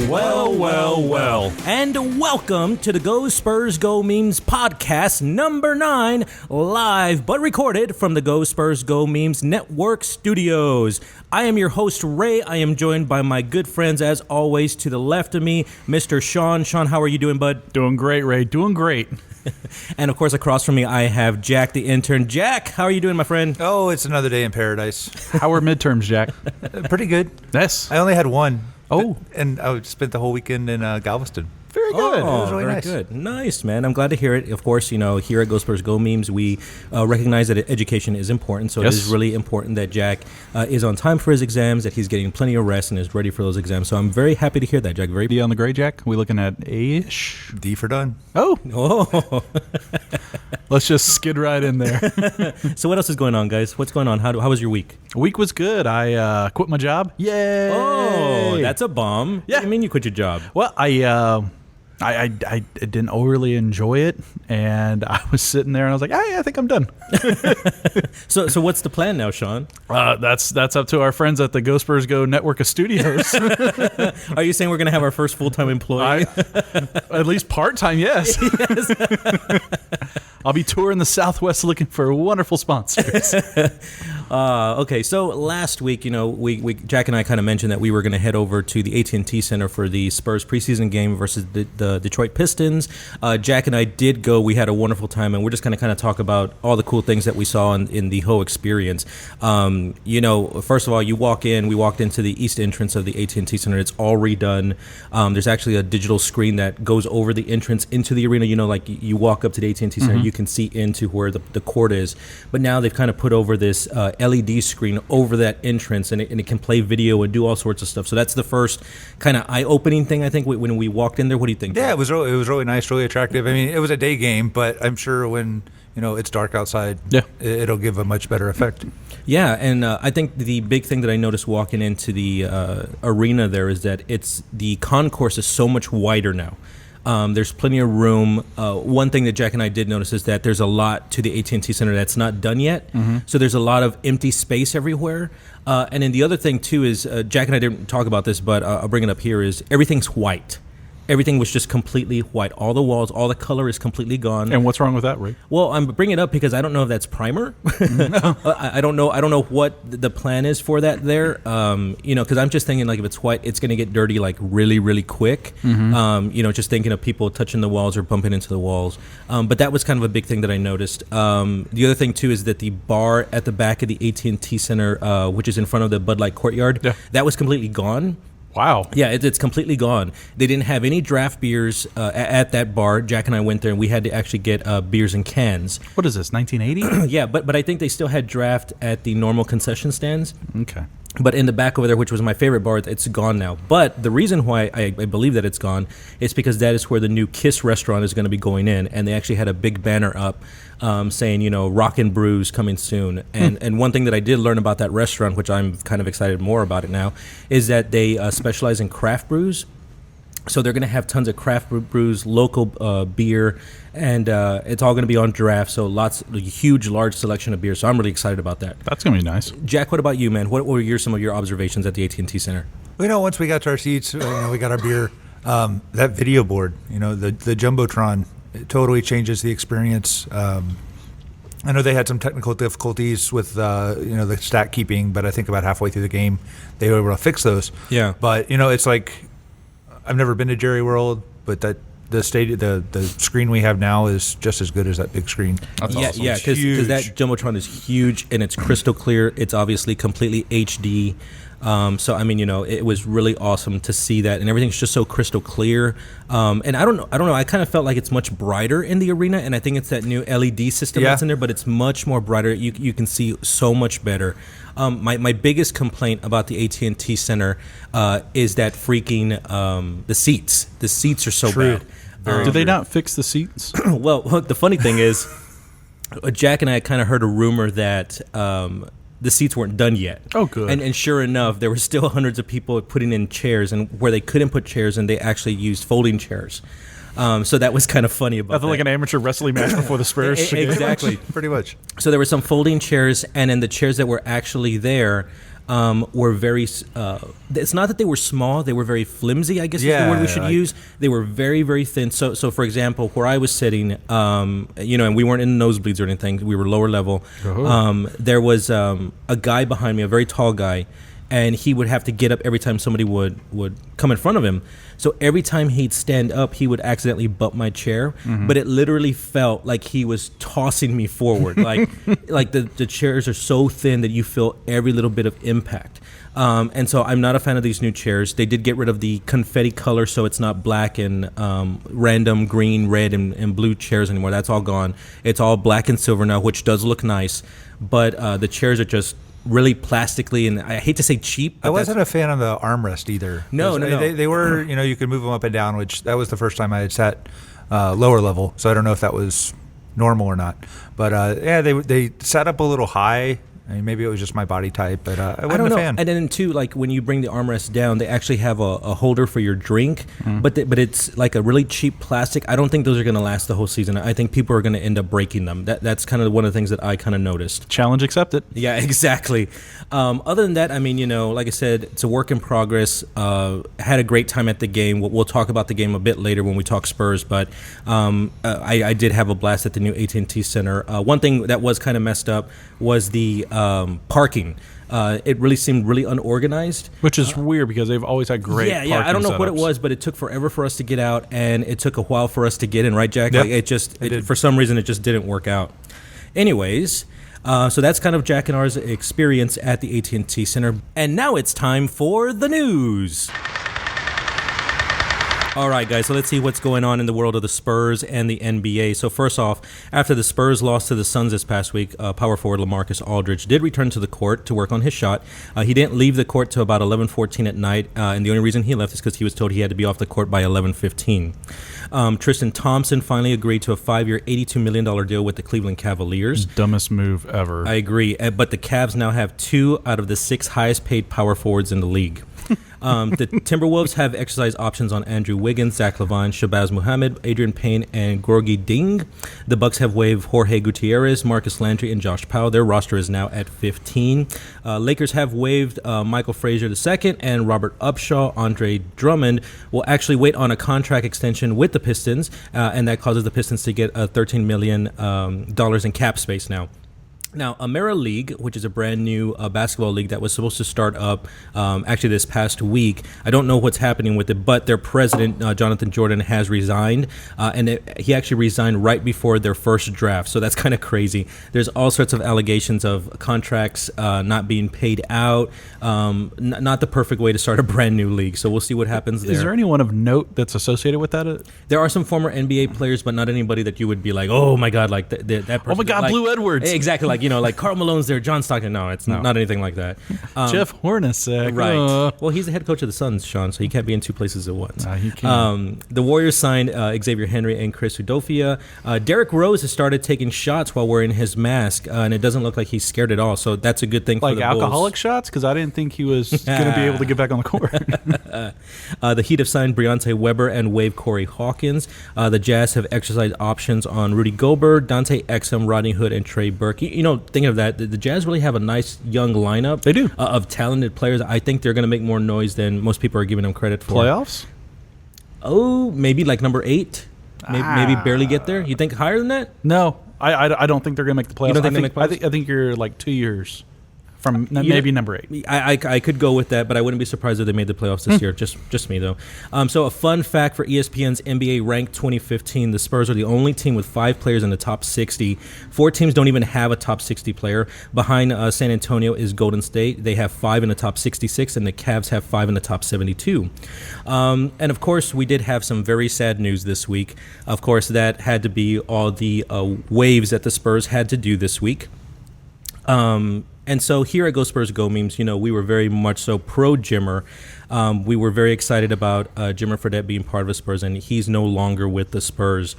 Well. And welcome to the Go Spurs Go Memes podcast number 9, live but recorded from the Go Spurs Go Memes Network studios. I am your host, Ray. I am joined by my good friends, as always, to the left of me, Mr. Sean. Sean, how are you doing, bud? Doing great, Ray. Doing great. And, of course, across from me, I have Jack, the intern. Jack, how are you doing, my friend? Oh, it's another day in paradise. How are midterms, Jack? Pretty good. Yes. I only had one. Oh. And I spent the whole weekend in Galveston. Very good. It was really very nice. good. Nice, man. I'm glad to hear it. Of course, you know, here at Go Spurs Go Memes, we recognize that education is important. So Yes. it is really important that Jack is on time for his exams, that he's getting plenty of rest and is ready for those exams. So I'm very happy to hear that, Jack. Very D on the grade, Jack? We looking at A-ish? D for done. Oh. Let's just skid right in there. So what else is going on, guys? What's going on? How was your week? Week was good. I quit my job. Yay! Oh, that's a bomb. Yeah. What do you mean you quit your job? Well, I didn't overly enjoy it, and I was sitting there, and I was like, I think I'm done. So what's the plan now, Sean? That's up to our friends at the Go Spurs Go network of studios. Are you saying we're going to have our first full-time employee? At least part-time, yes. I'll be touring the Southwest looking for wonderful sponsors. Okay, so last week, you know, we Jack and I kind of mentioned that we were going to head over to the AT&T Center for the Spurs Pre-Season Game versus the Detroit Pistons. Jack and I did go. We had a wonderful time, and we're just going to kind of talk about all the cool things that we saw in the whole experience. You know, first of all, we walked into the east entrance of the AT&T Center. It's all redone. There's actually a digital screen that goes over the entrance into the arena. You know, like you walk up to the AT&T Center, you can see into where the court is. But now they've kind of put over this LED screen over that entrance, and it can play video and do all sorts of stuff. So that's the first kind of eye-opening thing, I think, when we walked in there. What do you think? Yeah, it was really nice, really attractive. I mean, it was a day game, but I'm sure when it's dark outside, it'll give a much better effect. Yeah, and I think the big thing that I noticed walking into the arena there is that the concourse is so much wider now. There's plenty of room. One thing that Jack and I did notice is that there's a lot to the AT&T Center that's not done yet. So there's a lot of empty space everywhere. And then the other thing, too, is Jack and I didn't talk about this, but I'll bring it up here, is everything's white. Everything was just completely white. All the walls, all the color is completely gone. And what's wrong with that, Ray? Well, I'm bringing it up because I don't know if that's primer. I don't know what the plan is for that there. Because I'm just thinking, like, if it's white, it's going to get dirty, like, really, really quick. Just thinking of people touching the walls or bumping into the walls. But that was kind of a big thing that I noticed. The other thing, too, is that the bar at the back of the AT&T Center, which is in front of the Bud Light Courtyard, that was completely gone. Wow. Yeah, it's completely gone. They didn't have any draft beers at that bar. Jack and I went there, and we had to actually get beers in cans. What is this, 1980? Yeah, but I think they still had draft at the normal concession stands. Okay. But in the back over there, which was my favorite bar, it's gone now. But the reason why I believe that it's gone is because that is where the new Kiss restaurant is going to be going in. And they actually had a big banner up saying, Rockin' Brews coming soon. And one thing that I did learn about that restaurant, which I'm kind of excited more about it now, is that they specialize in craft brews. So they're going to have tons of craft brews, local beer, and it's all going to be on draft. So huge, large selection of beer. So I'm really excited about that. That's going to be nice. Jack, what about you, man? What were some of your observations at the AT&T Center? Well, once we got to our seats, we got our beer. That video board, the Jumbotron, it totally changes the experience. I know they had some technical difficulties with the stat keeping, but I think about halfway through the game they were able to fix those. Yeah. But it's like, I've never been to Jerry World, but the screen we have now is just as good as that big screen. That's awesome. Yeah, because that Jumbotron is huge and it's crystal clear. It's obviously completely HD. So I mean, it was really awesome to see that, and everything's just so crystal clear. And I don't know. I kind of felt like it's much brighter in the arena, and I think it's that new LED system that's in there, but it's much more brighter. You can see so much better. My biggest complaint about the AT&T Center is that freaking the seats. The seats are so bad. Did they not fix the seats? Well, the funny thing is, Jack and I kind of heard a rumor that the seats weren't done yet. Oh, good. And sure enough, there were still hundreds of people putting in chairs, and where they couldn't put chairs, and they actually used folding chairs. So that was kind of funny about Nothing that. like an amateur wrestling match before the Spurs. Exactly. Pretty much. So there were some folding chairs, and then the chairs that were actually there, were very. It's not that they were small; they were very flimsy. I guess is the word we should use. They were very, very thin. So for example, where I was sitting, and we weren't in the nosebleeds or anything. We were lower level. There was a guy behind me, a very tall guy, and he would have to get up every time somebody would come in front of him. So every time he'd stand up, he would accidentally bump my chair. But it literally felt like he was tossing me forward. Like the chairs are so thin that you feel every little bit of impact. And so I'm not a fan of these new chairs. They did get rid of the confetti color, so it's not black and random green, red, and blue chairs anymore. That's all gone. It's all black and silver now, which does look nice. But the chairs are just really plastically, and I hate to say cheap. I wasn't a fan of the armrest either. No. They were, you could move them up and down, which that was the first time I had sat lower level, so I don't know if that was normal or not. But they sat up a little high. I mean, maybe it was just my body type, but I wasn't a fan. And then too, like when you bring the armrest down, they actually have a holder for your drink, but it's like a really cheap plastic. I don't think those are going to last the whole season. I think people are going to end up breaking them. That's kind of one of the things that I kind of noticed. Challenge accepted. Yeah, exactly. Other than that, I mean, like I said, it's a work in progress. Had a great time at the game. We'll talk about the game a bit later when we talk Spurs, but I did have a blast at the new AT&T Center. One thing that was kind of messed up was the parking. It really seemed really unorganized, which is weird because they've always had great parking I don't know what it setups. was, but it took forever for us to get out, and it took a while for us to get in, right, Jack? Yep. Like for some reason it just didn't work out. Anyways, so that's kind of Jack and ours experience at the AT&T Center, and now it's time for the news. All right, guys, so let's see what's going on in the world of the Spurs and the NBA. So first off, after the Spurs lost to the Suns this past week, power forward LaMarcus Aldridge did return to the court to work on his shot. He didn't leave the court till about 11:14 at night, and the only reason he left is because he was told he had to be off the court by 11:15. Tristan Thompson finally agreed to a 5-year, $82 million deal with the Cleveland Cavaliers. Dumbest move ever. I agree, but the Cavs now have 2 out of the 6 highest-paid power forwards in the league. The Timberwolves have exercise options on Andrew Wiggins, Zach LaVine, Shabazz Muhammad, Adrian Payne, and Gorgie Ding. The Bucks have waived Jorge Gutierrez, Marcus Landry, and Josh Powell. Their roster is now at 15. Lakers have waived Michael Frazier II and Robert Upshaw. Andre Drummond will actually wait on a contract extension with the Pistons, and that causes the Pistons to get $13 million in cap space now. Now, Amera League, which is a brand new basketball league that was supposed to start up actually this past week. I don't know what's happening with it, but their president, Jonathan Jordan, has resigned. He actually resigned right before their first draft. So that's kind of crazy. There's all sorts of allegations of contracts not being paid out. Not the perfect way to start a brand new league. So we'll see what happens there. Is there anyone of note that's associated with that? There are some former NBA players, but not anybody that you would be like, oh, my God, like that person. Oh, my God, like, Blue Edwards. Exactly, like, like Karl Malone's there, John Stockton. No, it's not anything like that. Jeff Hornacek. Right. Well, he's the head coach of the Suns, Sean, so he can't be in 2 places at once. He can't. The Warriors signed Xavier Henry and Chris Udofia. Derrick Rose has started taking shots while wearing his mask, and it doesn't look like he's scared at all, so that's a good thing for the Bulls. Like alcoholic shots? Because I didn't think he was going to be able to get back on the court. The Heat have signed Breontae Weber and waived Corey Hawkins. The Jazz have exercised options on Rudy Gobert, Dante Exum, Rodney Hood, and Trey Burke. Thinking of that, the Jazz really have a nice young lineup. They do. Of talented players. I think they're going to make more noise than most people are giving them credit for. Playoffs? Oh, maybe like number 8. Maybe barely get there. You think higher than that? No, I don't think they're going to make the playoffs. You don't think they make playoffs? I think you're like 2 years from maybe number 8. I could go with that, but I wouldn't be surprised if they made the playoffs this year. Just me, though. So a fun fact for ESPN's NBA Ranked 2015, the Spurs are the only team with 5 players in the top 60. 4 teams don't even have a top 60 player. Behind San Antonio is Golden State. They have 5 in the top 66, and the Cavs have 5 in the top 72. And, of course, we did have some very sad news this week. Of course, that had to be all the waves that the Spurs had to do this week. And so here at Go Spurs Go Memes, we were very much so pro Jimmer. We were very excited about Jimmer Fredette being part of the Spurs, and he's no longer with the Spurs.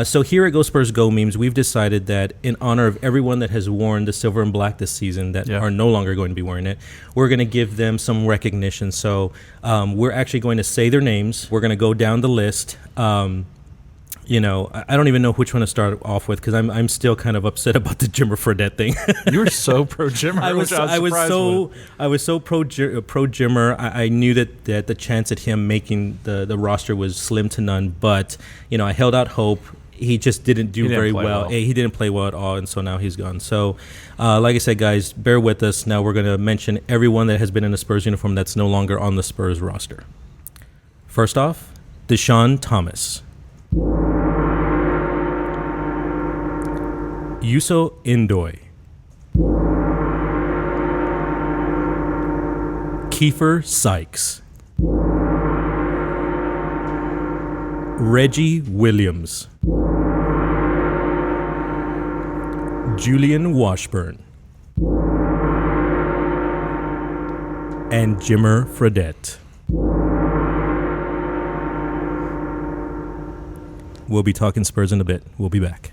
So here at Go Spurs Go Memes, we've decided that in honor of everyone that has worn the silver and black this season that are no longer going to be wearing it, we're going to give them some recognition. So we're actually going to say their names. We're going to go down the list. I don't even know which one to start off with because I'm still kind of upset about the Jimmer Fredette thing. You were so pro Jimmer. I was so pro Jimmer. I knew that the chance at him making the roster was slim to none, but I held out hope. He just didn't do very well. He didn't play well at all, and so now he's gone. So, like I said, guys, bear with us. Now we're going to mention everyone that has been in a Spurs uniform that's no longer on the Spurs roster. First off, Deshaun Thomas. Yuso Indoy. Kiefer Sykes. Reggie Williams. Julian Washburn. And Jimmer Fredette. We'll be talking Spurs in a bit. We'll be back.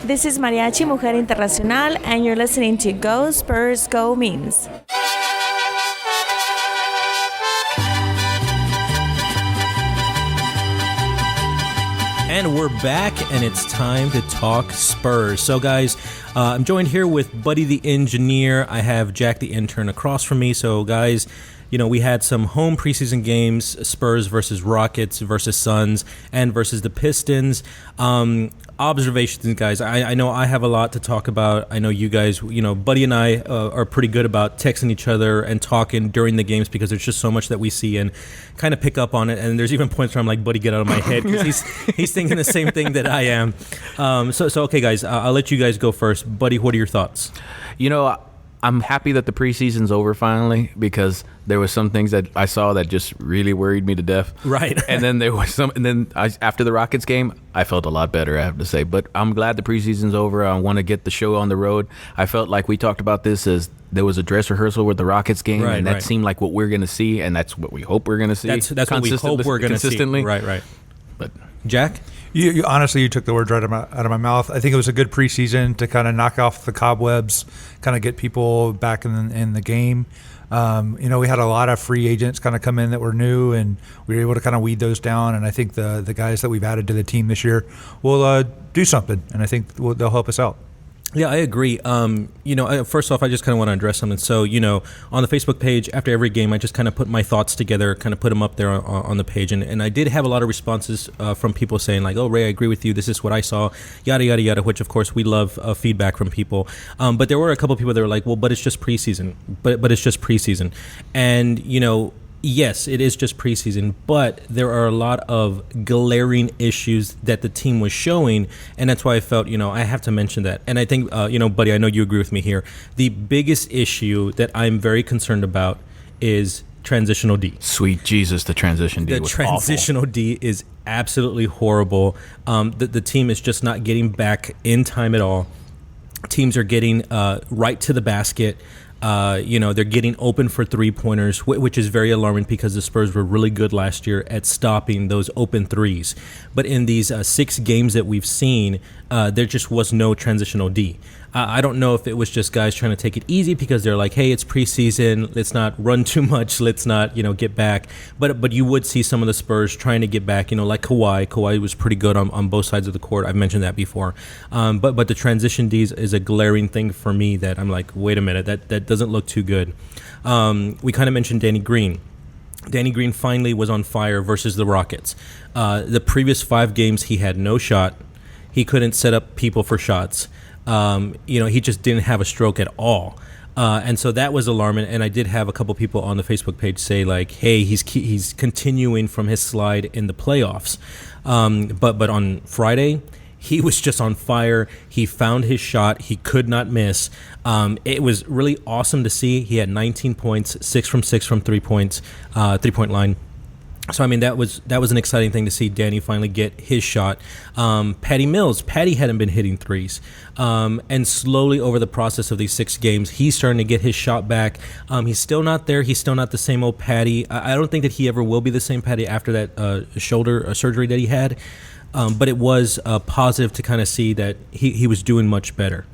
This is Mariachi Mujer Internacional, and you're listening to Go Spurs Go Memes. And we're back, and it's time to talk Spurs. So, guys, I'm joined here with Buddy the Engineer. I have Jack the Intern across from me. So, guys, we had some home preseason games, Spurs versus Rockets versus Suns, and versus the Pistons. Observations, guys. I know I have a lot to talk about. I know you guys, Buddy and I are pretty good about texting each other and talking during the games because there's just so much that we see and kind of pick up on it. And there's even points where I'm like, Buddy, get out of my head because he's thinking the same thing that I am. So okay, guys, I'll let you guys go first. Buddy, what are your thoughts? I'm happy that the preseason's over finally because there were some things that I saw that just really worried me to death. Right. And then there was after the Rockets game, I felt a lot better, I have to say. But I'm glad the preseason's over. I want to get the show on the road. I felt like we talked about this as there was a dress rehearsal with the Rockets game, and that seemed like what we're going to see, and that's what we hope we're going to see. That's what we hope we're going to see. Consistently. Right. But Jack? You honestly, you took the words right out of my mouth. I think it was a good preseason to kind of knock off the cobwebs, kind of get people back in the game. We had a lot of free agents kind of come in that were new, and we were able to kind of weed those down. And I think the guys that we've added to the team this year will do something, and I think they'll help us out. Yeah, I agree. First off, I just kind of want to address something. So, on the Facebook page, after every game, I just kind of put my thoughts together, kind of put them up there on the page. And I did have a lot of responses from people saying like, oh, Ray, I agree with you. This is what I saw, yada, yada, yada, which, of course, we love feedback from people. But there were a couple of people that were like, well, but it's just preseason. But it's just preseason. And, yes, it is just preseason, but there are a lot of glaring issues that the team was showing, and that's why I felt, I have to mention that. And I think, Buddy, I know you agree with me here. The biggest issue that I'm very concerned about is transitional D. Sweet Jesus, the transition D was awful. The transitional D is absolutely horrible. The team is just not getting back in time at all. Teams are getting right to the basket. They're getting open for three-pointers, which is very alarming because the Spurs were really good last year at stopping those open threes. But in these 6 games that we've seen, there just was no transitional D. I don't know if it was just guys trying to take it easy because they're like, hey, it's preseason, let's not run too much, let's not, get back. But you would see some of the Spurs trying to get back, like Kawhi. Kawhi was pretty good on both sides of the court. I've mentioned that before. But the transition Ds is a glaring thing for me that I'm like, wait a minute, that doesn't look too good. We kind of mentioned Danny Green. Danny Green finally was on fire versus the Rockets. The previous 5 games, he had no shot. He couldn't set up people for shots. He just didn't have a stroke at all. And so that was alarming. And I did have a couple people on the Facebook page say like, hey, he's continuing from his slide in the playoffs. But on Friday, he was just on fire. He found his shot. He could not miss. It was really awesome to see. He had 19 points, 6 from 6 from 3 points, 3-point line. So, that was an exciting thing to see Danny finally get his shot. Patty Mills. Patty hadn't been hitting threes. And slowly over the process of these 6 games, he's starting to get his shot back. He's still not there. He's still not the same old Patty. I don't think that he ever will be the same Patty after that shoulder surgery that he had. but it was positive to kind of see that he was doing much better.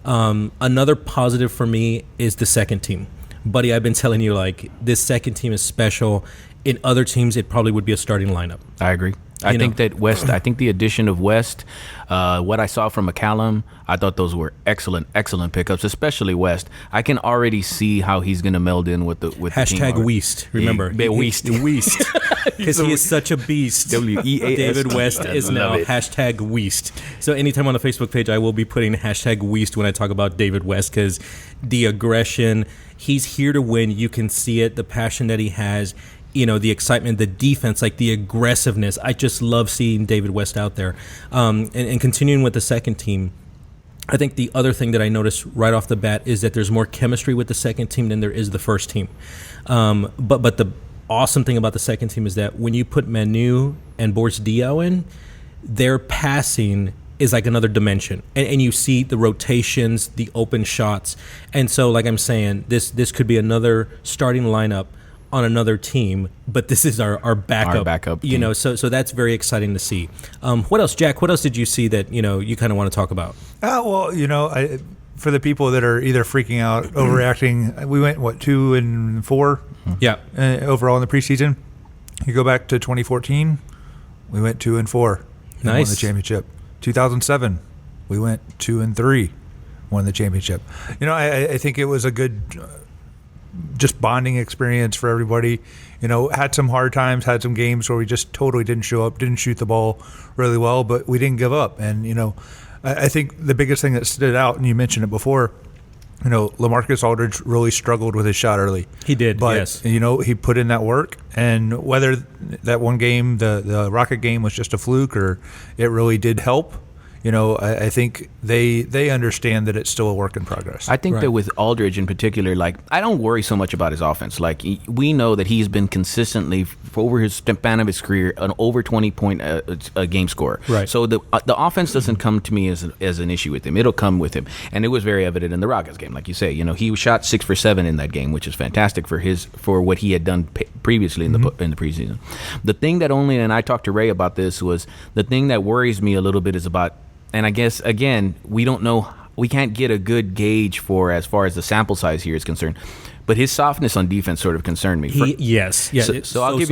Another positive for me is the second team. Buddy, I've been telling you, like, this second team is special. In other teams, it probably would be a starting lineup. I agree. I think that West, I think the addition of West, what I saw from McCallum, I thought those were excellent pickups, especially West. I can already see how he's going to meld in with the hashtag team. Weast. Remember, Weast, because he is such a beast. W-E-A-S-T. David West is now hashtag Weast. So anytime on the Facebook page, I will be putting hashtag Weast when I talk about David West, because the aggression, he's here to win. You can see it, the passion that he has. The excitement, the defense, like the aggressiveness. I just love seeing David West out there. And continuing with the second team, I think the other thing that I noticed right off the bat is that there's more chemistry with the second team than there is the first team. But the awesome thing about the second team is that when you put Manu and Boris Diaw in, their passing is like another dimension. And you see the rotations, the open shots. And so, like I'm saying, this could be another starting lineup on another team, but this is our backup. Our backup team. So that's very exciting to see. What else, Jack? What else did you see that you kind of want to talk about? For the people that are either freaking out, overreacting, we went 2-4. Yeah, overall in the preseason. You go back to 2014, we went 2-4. Nice. Won the championship. 2007, we went 2-3, won the championship. I think it was a good. Just bonding experience for everybody. Had some hard times, had some games where we just totally didn't show up, didn't shoot the ball really well, but we didn't give up. And, I think the biggest thing that stood out, and you mentioned it before, LaMarcus Aldridge really struggled with his shot early. He did, but, yes. He put in that work, and whether that one game, the Rocket game, was just a fluke or it really did help, I think they understand that it's still a work in progress. I think that with Aldridge in particular, like, I don't worry so much about his offense. Like, we know that he's been consistently, over his span of his career, an over 20-point a game scorer. Right. So the offense doesn't come to me as an issue with him. It'll come with him. And it was very evident in the Rockets game. Like you say, he shot 6 for 7 in that game, which is fantastic for what he had done previously in the preseason. The thing that and I talked to Ray about this, was the thing that worries me a little bit is about, and I guess, again, we don't know, we can't get a good gauge for as far as the sample size here is concerned, but his softness on defense sort of concerned me. Yes. Yeah, so I'll give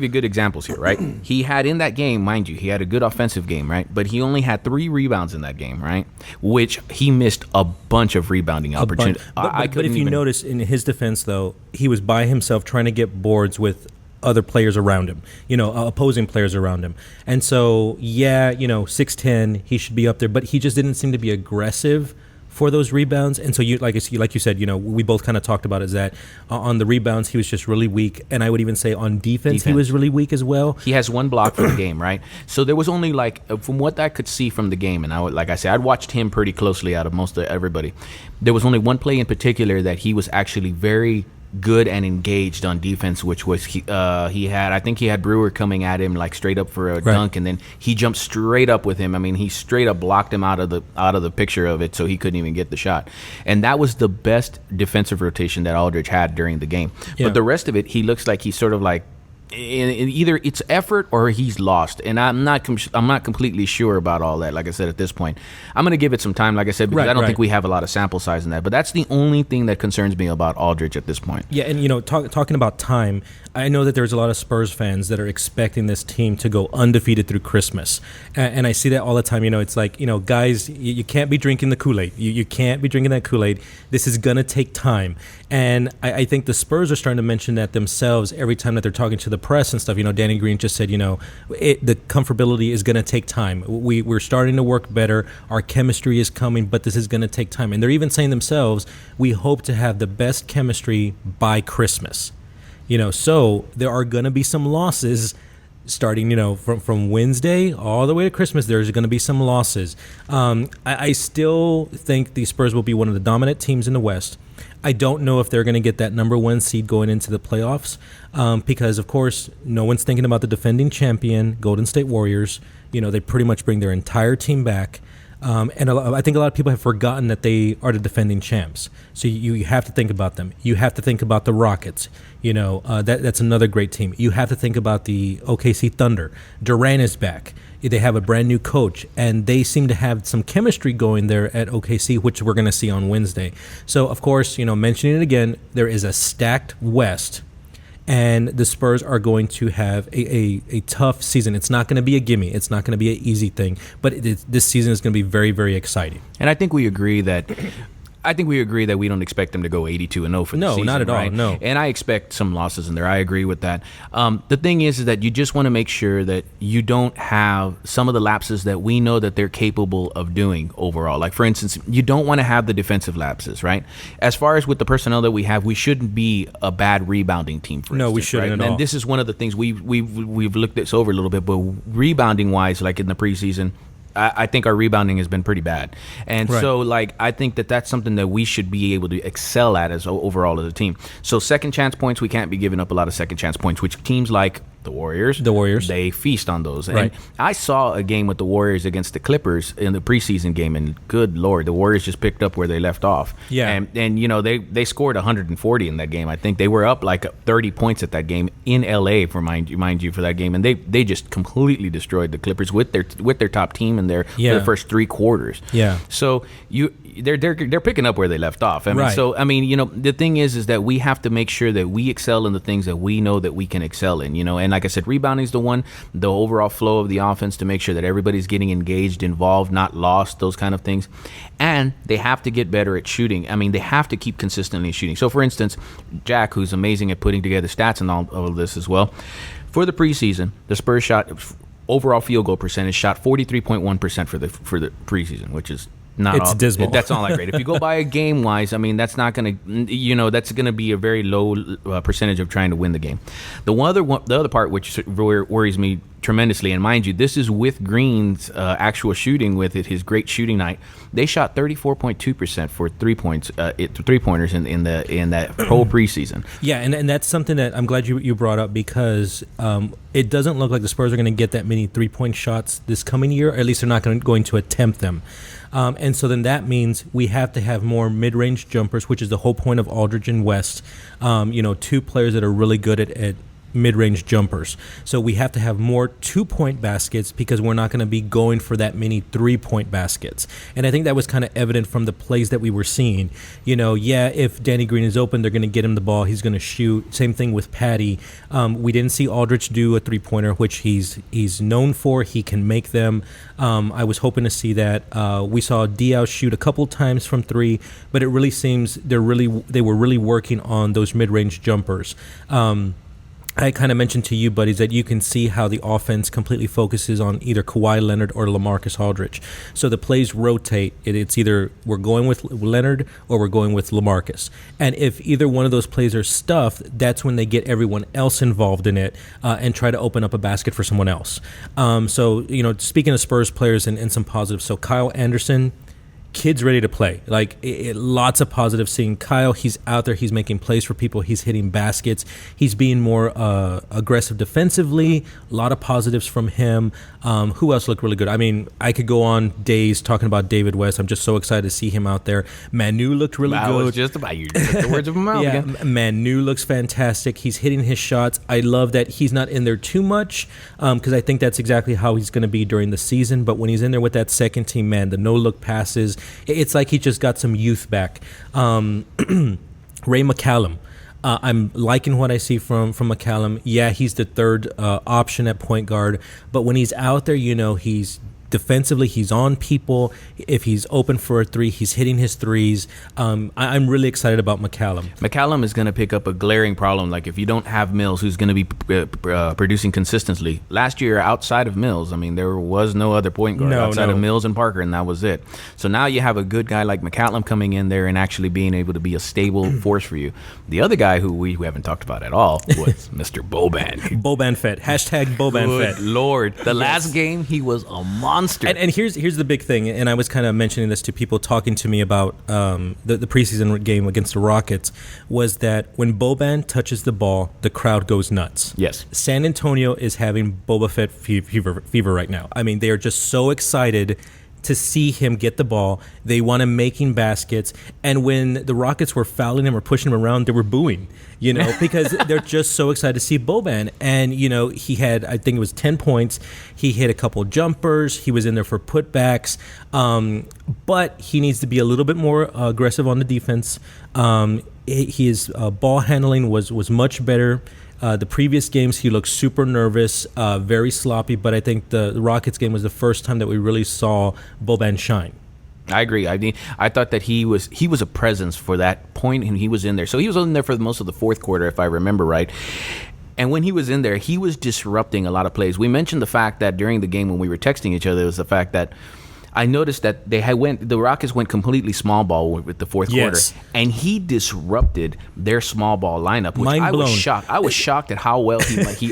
you good examples here, right? He had in that game, mind you, he had a good offensive game, right? But he only had 3 rebounds in that game, right? Which he missed a bunch of rebounding opportunities. But if you notice, in his defense, though, he was by himself trying to get boards with other players around him, opposing players around him. And so, 6'10", he should be up there, but he just didn't seem to be aggressive for those rebounds. And so, like you said, we both kind of talked about is that on the rebounds, he was just really weak. And I would even say on defense, he was really weak as well. He has 1 block for the game, right? So there was only, from what I could see from the game, and I'd watched him pretty closely out of most of everybody. There was only one play in particular that he was actually very good and engaged on defense, which was he had Brewer coming at him like straight up for a dunk, and then he jumped straight up with him. I mean, he straight up blocked him out of the picture of it, so he couldn't even get the shot. And that was the best defensive rotation that Aldridge had during the game. But the rest of it, he looks like he's sort of like, in either it's effort or he's lost, and I'm not completely sure about all that. Like I said, at this point, I'm going to give it some time. Like I said, because I don't think we have a lot of sample size in that. But that's the only thing that concerns me about Aldridge at this point. Yeah, and talking about time, I know that there's a lot of Spurs fans that are expecting this team to go undefeated through Christmas, and I see that all the time. It's like, guys, you can't be drinking the Kool-Aid. You can't be drinking that Kool-Aid. This is gonna take time, and I think the Spurs are starting to mention that themselves every time that they're talking to the press and stuff. Danny Green just said, the comfortability is gonna take time. We're starting to work better. Our chemistry is coming, but this is gonna take time. And they're even saying themselves, we hope to have the best chemistry by Christmas. So there are going to be some losses starting, from Wednesday all the way to Christmas. There's going to be some losses. I still think the Spurs will be one of the dominant teams in the West. I don't know if they're going to get that number 1 seed going into the playoffs because, of course, no one's thinking about the defending champion, Golden State Warriors. They pretty much bring their entire team back. And I think a lot of people have forgotten that they are the defending champs. So you have to think about them. You have to think about the Rockets. That's another great team. You have to think about the OKC Thunder. Durant is back. They have a brand new coach, and they seem to have some chemistry going there at OKC, which we're going to see on Wednesday. So, of course, mentioning it again, there is a stacked West, and the Spurs are going to have a tough season. It's not going to be a gimme. It's not going to be an easy thing, but this season is going to be very, very exciting. And I think we agree that we don't expect them to go 82-0 for the season. No, not at all. Right? No. And I expect some losses in there. I agree with that. The thing is that you just want to make sure that you don't have some of the lapses that we know that they're capable of doing overall. Like, for instance, you don't want to have the defensive lapses, right? As far as with the personnel that we have, we shouldn't be a bad rebounding team, for instance. No, we shouldn't right? at all. And this is one of the things we've looked this over a little bit, but rebounding-wise, like in the preseason, I think our rebounding has been pretty bad. And right. so, I think that's something that we should be able to excel at as overall as a team. So second chance points, we can't be giving up a lot of second chance points, which teams like the Warriors, they feast on those. Right. And I saw a game with the Warriors against the Clippers in the preseason game, and good Lord, the Warriors just picked up where they left off. Yeah. And they scored 140 in that game. I think they were up like 30 points at that game in LA for mind you for that game, and they just completely destroyed the Clippers with their top team in there for the first 3 quarters. Yeah. So they're picking up where they left off. Right. The thing is that we have to make sure that we excel in the things that we know that we can excel in, and like I said, rebounding is the overall flow of the offense, to make sure that everybody's getting engaged, involved, not lost, those kind of things. And they have to get better at shooting. They have to keep consistently shooting. So for instance, Jack, who's amazing at putting together stats and all of this as well, for the preseason, the Spurs shot overall field goal percentage shot 43.1% for the preseason, which is dismal. That's not that great. If you go by a game wise, that's not going to, that's going to be a very low percentage of trying to win the game. The other part which worries me tremendously, and mind you, this is with Green's actual shooting, with his great shooting night. They shot 34.2% for 3-pointers in that whole preseason. Yeah, and that's something that I'm glad you brought up, because it doesn't look like the Spurs are going to get that many 3-point shots this coming year. Or at least they're not going to attempt them. And so then that means we have to have more mid-range jumpers, which is the whole point of Aldridge and West. 2 players that are really good at mid-range jumpers. So we have to have more 2-point baskets, because we're not going to be going for that many 3-point baskets. And I think that was kind of evident from the plays that we were seeing. If Danny Green is open, they're going to get him the ball. He's going to shoot. Same thing with Patty. We didn't see Aldridge do a 3-pointer, which he's known for. He can make them. I was hoping to see that. We saw Diaw shoot a couple times from 3, but it really seems they were really working on those mid-range jumpers. I kind of mentioned to you, buddies, that you can see how the offense completely focuses on either Kawhi Leonard or LaMarcus Aldridge. So the plays rotate. It's either we're going with Leonard or we're going with LaMarcus. And if either one of those plays are stuffed, that's when they get everyone else involved in it and try to open up a basket for someone else. Speaking of Spurs players and some positives, so Kyle Anderson, kid's ready to play. Lots of positives seeing Kyle. He's out there. He's making plays for people. He's hitting baskets. He's being more aggressive defensively. A lot of positives from him. Who else looked really good? I could go on days talking about David West. I'm just so excited to see him out there. Manu looked really good. I was just about you. Took the words of my mouth again. Manu looks fantastic. He's hitting his shots. I love that he's not in there too much, because I think that's exactly how he's going to be during the season. But when he's in there with that second team, man, the no-look passes, it's like he just got some youth back. Ray McCallum. I'm liking what I see from McCallum. Yeah, he's the third option at point guard, but when he's out there, he's defensively, he's on people. If he's open for a 3, he's hitting his threes. I'm really excited about McCallum. McCallum is going to pick up a glaring problem. Like, if you don't have Mills, who's going to be producing consistently. Last year, outside of Mills, there was no other point guard outside of Mills and Parker, and that was it. So now you have a good guy like McCallum coming in there and actually being able to be a stable force for you. The other guy who we haven't talked about at all was Mr. Boban. Boban Fett. Hashtag Boban Fett. Good Lord. The last game, he was a monster. And here's the big thing, and I was kind of mentioning this to people talking to me about the preseason game against the Rockets, was that when Boban touches the ball, the crowd goes nuts. Yes. San Antonio is having Boba Fett fever right now. They are just so excited to see him get the ball. They want him making baskets. And when the Rockets were fouling him or pushing him around, they were booing, because they're just so excited to see Boban. And, he had, I think it was 10 points. He hit a couple jumpers. He was in there for putbacks. But he needs to be a little bit more aggressive on the defense. His ball handling was much better. The previous games, he looked super nervous, very sloppy, but I think the Rockets game was the first time that we really saw Boban shine. I agree. I mean, I thought that he was a presence for that point, and he was in there. So he was in there for most of the fourth quarter, if I remember right. And when he was in there, he was disrupting a lot of plays. We mentioned the fact that during the game when we were texting each other, it was the fact that I noticed that the Rockets went completely small ball with the fourth quarter, and he disrupted their small ball lineup, which I was shocked. I was shocked at how well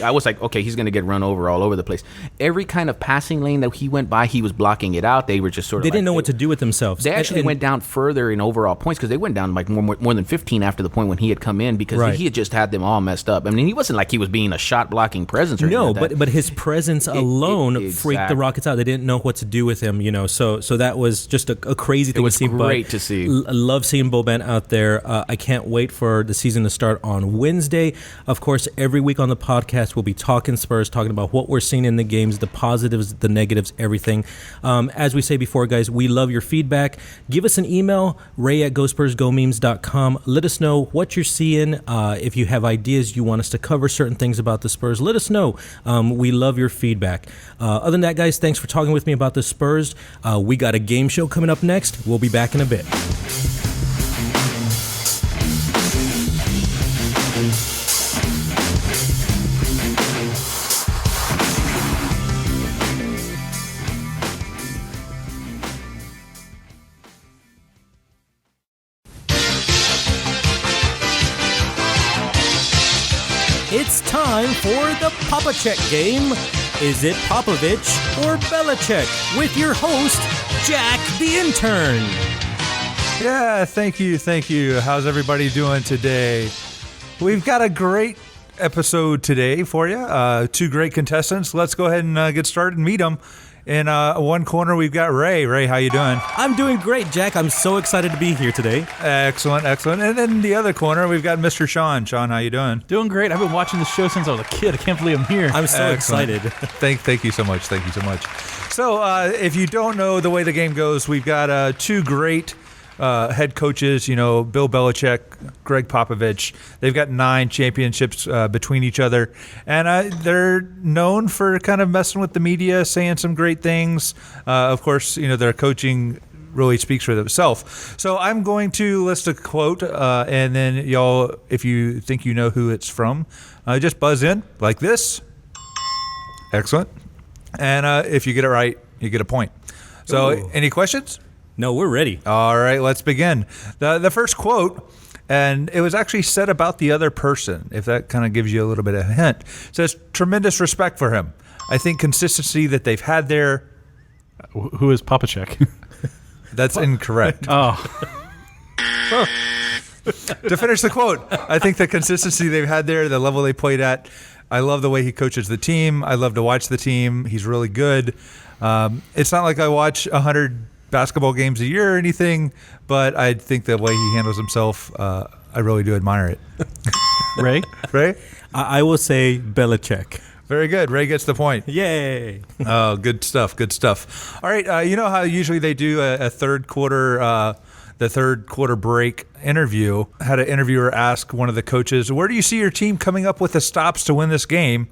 I was like, okay, he's going to get run over all over the place. Every kind of passing lane that he went by, he was blocking it out. They were just sort of they didn't know what to do with themselves. They actually went down further in overall points because they went down like more than 15 after the point when he had come in because he had just had them all messed up. I mean, he wasn't like he was being a shot blocking presence or anything like that. but his presence alone freaked the Rockets out. They didn't know what to do with him, So that was just a crazy thing to see. It was great to see. I love seeing Boban out there. I can't wait for the season to start on Wednesday. Of course, every week on the podcast, we'll be talking Spurs, talking about what we're seeing in the games, the positives, the negatives, everything. As we say before, guys, we love your feedback. Give us an email, ray@gospursgomemes.com. Let us know what you're seeing. If you have ideas, you want us to cover certain things about the Spurs, let us know. We love your feedback. Other than that, guys, thanks for talking with me about the Spurs. We got a game show coming up next. We'll be back in a bit. It's time for the Popocheck Game. Is it Popovich or Belicheck? With your host, Jack the Intern. Yeah, thank you. How's everybody doing today? We've got a great episode today for you. Two great contestants. Let's go ahead and get started and meet them. In one corner, we've got Ray. Ray, how you doing? I'm doing great, Jack. I'm so excited to be here today. Excellent. And then in the other corner, we've got Mr. Sean. Sean, how you doing? Doing great. I've been watching this show since I was a kid. I can't believe I'm here. I'm so excited. Thank you so much. So if you don't know the way the game goes, we've got two great head coaches, Bill Belichick, Gregg Popovich. They've got 9 championships between each other, and they're known for kind of messing with the media, saying some great things. Of course, their coaching really speaks for itself. So I'm going to list a quote, and then y'all, if you think you know who it's from, just buzz in like this. Excellent. And if you get it right, you get a point. So any questions? No, we're ready. All right, let's begin. The first quote, and it was actually said about the other person, if that kind of gives you a little bit of a hint. It says, tremendous respect for him. I think consistency that they've had there. Who is Popocheck? That's incorrect. Oh. To finish the quote, I think the consistency they've had there, the level they played at, I love the way he coaches the team. I love to watch the team. He's really good. It's not like I watch 100 basketball games a year or anything, but I think the way he handles himself, I really do admire it. Ray? I will say Belichick. Very good. Ray gets the point. Yay. Oh, good stuff. All right. You know how usually they do a third quarter, the third quarter break interview? Had an interviewer ask one of the coaches, where do you see your team coming up with the stops to win this game?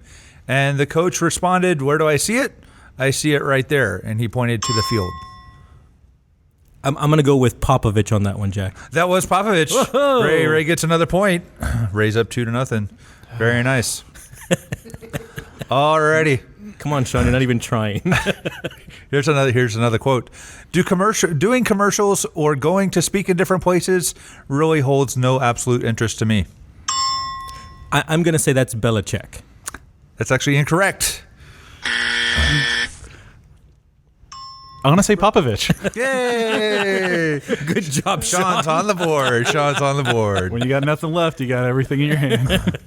And the coach responded, where do I see it? I see it right there. And he pointed to the field. I'm going to go with Popovich on that one, Jack. That was Popovich. Whoa. Ray gets another point. Ray's up 2-0. Very nice. Alrighty. Come on, Sean. You're not even trying. Here's another quote. Doing commercials or going to speak in different places really holds no absolute interest to me. I'm going to say that's Belichick. That's actually incorrect. I'm going to say Popovich. Yay! Good job, Sean's on the board. When you got nothing left, you got everything in your hand.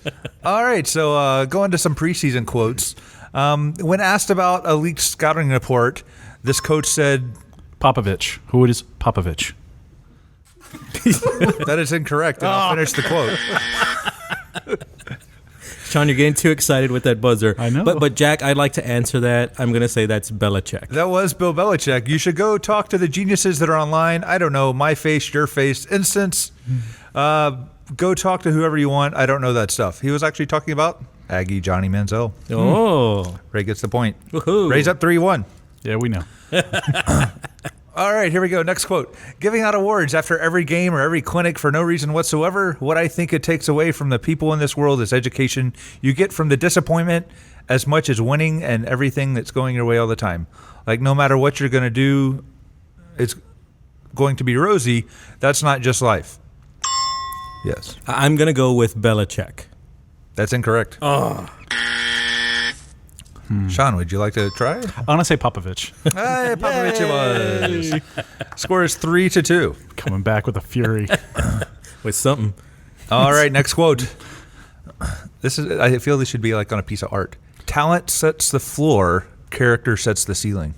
All right, so going to some preseason quotes. When asked about a leaked scouting report, this coach said, Popovich. Who is Popovich? That is incorrect. And I'll finish the quote. Sean, you're getting too excited with that buzzer. I know. But Jack, I'd like to answer that. I'm going to say that's Belichick. That was Bill Belichick. You should go talk to the geniuses that are online. I don't know, my face, your face, instance. Go talk to whoever you want. I don't know that stuff. He was actually talking about Aggie Johnny Manziel. Oh. Ray gets the point. Woohoo. Ray's up 3-1. Yeah, we know. All right, here we go. Next quote. Giving out awards after every game or every clinic for no reason whatsoever. What I think it takes away from the people in this world is education. You get from the disappointment as much as winning and everything that's going your way all the time. Like, no matter what you're going to do, it's going to be rosy. That's not just life. Yes. I'm going to go with Belichick. That's incorrect. Oh. Sean, would you like to try? I'm going to say Popovich. Hey, Popovich it was. Score is 3-2. Coming back with a fury. With something. All right, next quote. I feel this should be like on a piece of art. Talent sets the floor, character sets the ceiling.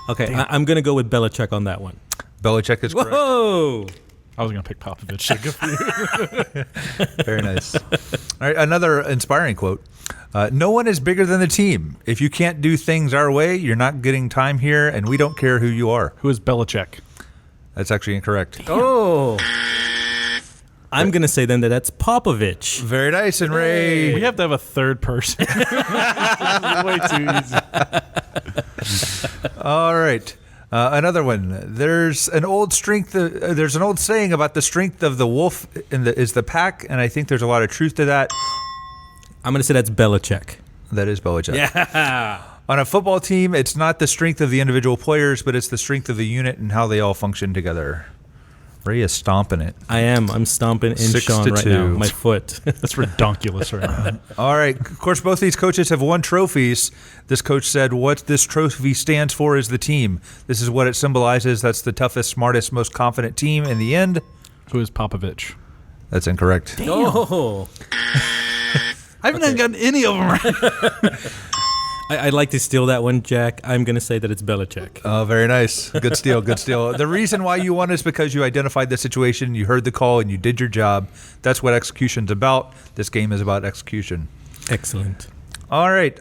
Okay, I'm going to go with Belichick on that one. Belichick is correct. Whoa! I was going to pick Popovich. So good for you. Very nice. All right, another inspiring quote. No one is bigger than the team. If you can't do things our way, you're not getting time here, and we don't care who you are. Who is Belichick? That's actually incorrect. Oh. I'm going to say then that's Popovich. Very nice, and Ray. We have to have a third person. This is way too easy. All right. Another one. There's an old saying about the strength of the wolf is the pack, and I think there's a lot of truth to that. I'm going to say that's Belichick. That is Belichick. Yeah. On a football team, it's not the strength of the individual players, but it's the strength of the unit and how they all function together. Ray is stomping it. I am. I'm stomping in 6-2. Sean right now. My foot. That's redonkulous right now. All right. Of course, both these coaches have won trophies. This coach said what this trophy stands for is the team. This is what it symbolizes. That's the toughest, smartest, most confident team in the end. Who is Popovich? That's incorrect. Oh. I haven't gotten any of them right. I'd like to steal that one, Jack. I'm going to say that it's Belichick. Oh, very nice. Good steal, good steal. The reason why you won is because you identified the situation, you heard the call, and you did your job. That's what execution's about. This game is about execution. Excellent. All right.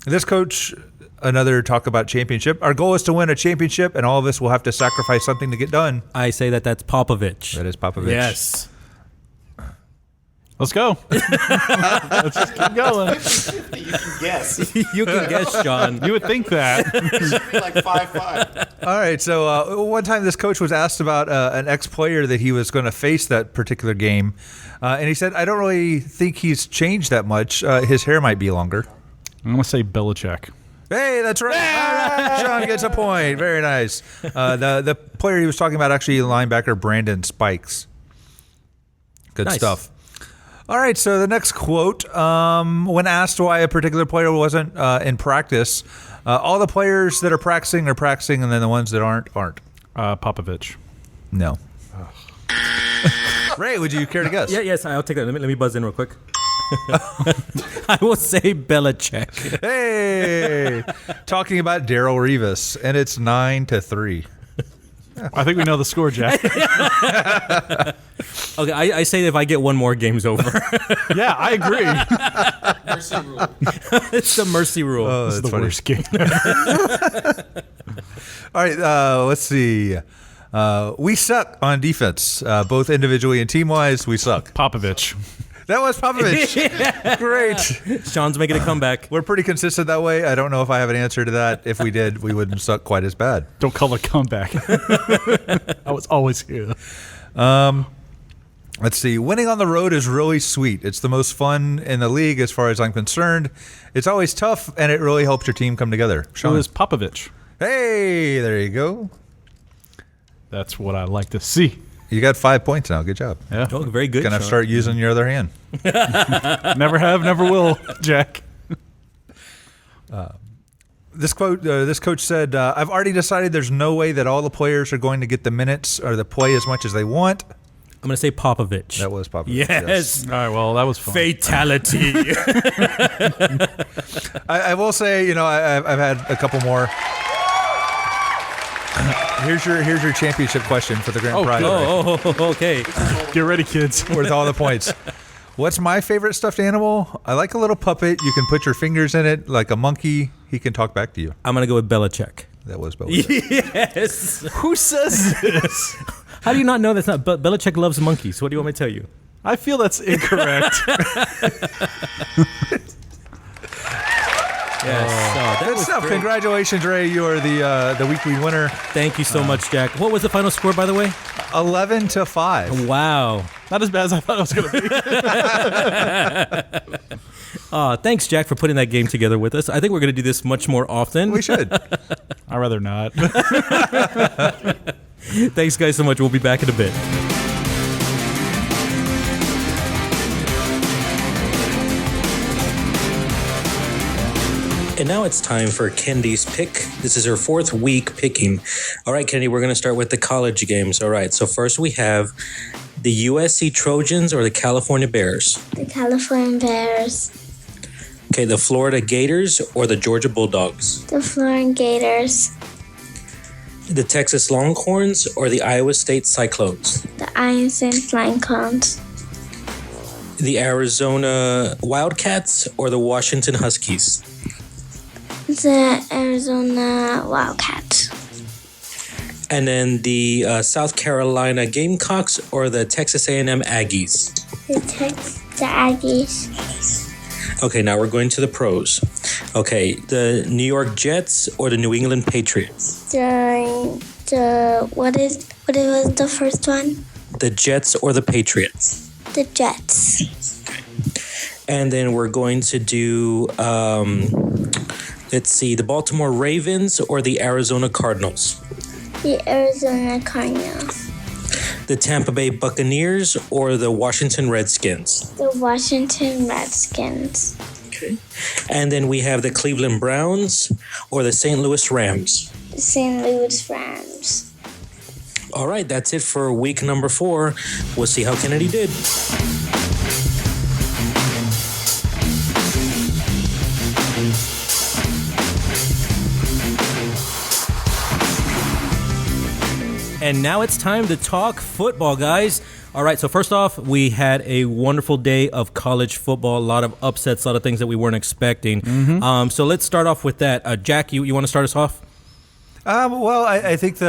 This coach, another talk about championship. Our goal is to win a championship, and all of us will have to sacrifice something to get done. I say that's Popovich. That is Popovich. Yes. Let's go. Let's just keep going. You can guess. You can guess, Sean. You would think that. It should be like 5-5. All right. So one time this coach was asked about an ex-player that he was going to face that particular game. And he said, I don't really think he's changed that much. His hair might be longer. I'm going to say Belichick. Hey, that's right. All right. Sean gets a point. Very nice. The player he was talking about, actually, linebacker Brandon Spikes. Good Nice. stuff. All right, so the next quote, when asked why a particular player wasn't in practice, all the players that are practicing, and then the ones that aren't. Popovich. No. Ray, would you care to guess? Yes, I'll take that. Let me buzz in real quick. I will say Belichick. Hey! Talking about Darrelle Revis, and it's 9-3. I think we know the score, Jack. Okay, I say that if I get one more, game's over. Yeah, I agree. Mercy rule. It's the mercy rule. Oh, This is that's the funny. worst game. All right, let's see. We suck on defense, both individually and team-wise. We suck. Popovich. That was Popovich. Great. Sean's making a comeback. We're pretty consistent that way. I don't know if I have an answer to that. If we did, we wouldn't suck quite as bad. Don't call it a comeback. I was always here. Let's see. Winning on the road is really sweet. It's the most fun in the league as far as I'm concerned. It's always tough, and it really helps your team come together. Who Sean. is Popovich? Hey, there you go. That's what I like to see. You got 5 points now. Good job. Yeah. Oh, very good. Gonna Sean. start using your other hand. Never have, never will, Jack. This coach said, I've already decided there's no way that all the players are going to get the minutes or the play as much as they want. I'm going to say Popovich. That was Popovich. Yes. All right, well, that was fun. Fatality. I will say, I've had a couple more. Here's your championship question for the grand prize. Okay. Get ready, kids. Worth all the points. What's my favorite stuffed animal? I like a little puppet. You can put your fingers in it like a monkey. He can talk back to you. I'm going to go with Belichick. That was Belichick. Yes. Who says this? How do you not know that's not? Belichick loves monkeys. What do you want me to tell you? I feel that's incorrect. Yes. Good stuff. Congratulations, Ray. You are the weekly winner. Thank you so much, Jack. What was the final score, by the way? 11-5. Wow. Not as bad as I thought it was going to be. Thanks, Jack, for putting that game together with us. I think we're going to do this much more often. We should. I'd rather not. Thanks, guys, so much. We'll be back in a bit. And now it's time for Kendi's pick. This is her 4th week picking. All right, Kendi, we're going to start with the college games. All right, so first we have the USC Trojans or the California Bears. The California Bears. Okay, the Florida Gators or the Georgia Bulldogs. The Florida Gators. The Texas Longhorns or the Iowa State Cyclones. The Iowa State Flying Clones. The Arizona Wildcats or the Washington Huskies. The Arizona Wildcats. And then the South Carolina Gamecocks or the Texas A&M Aggies. The Aggies. Okay, now we're going to the pros. Okay, the New York Jets or the New England Patriots. What was the first one? The Jets or the Patriots. The Jets. And then we're going to do, let's see, the Baltimore Ravens or the Arizona Cardinals. The Arizona Cardinals. The Tampa Bay Buccaneers or the Washington Redskins. The Washington Redskins. Okay. And then we have the Cleveland Browns or the St. Louis Rams. The St. Louis Rams. All right, that's it for week number 4. We'll see how Kennedy did. And now it's time to talk football, guys. All right, so first off, we had a wonderful day of college football, a lot of upsets, a lot of things that we weren't expecting. Mm-hmm. So let's start off with that. Jack, you want to start us off? Well, I think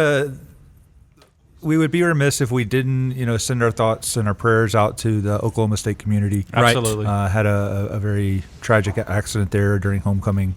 we would be remiss if we didn't, send our thoughts and our prayers out to the Oklahoma State community. Absolutely. Had a very tragic accident there during homecoming.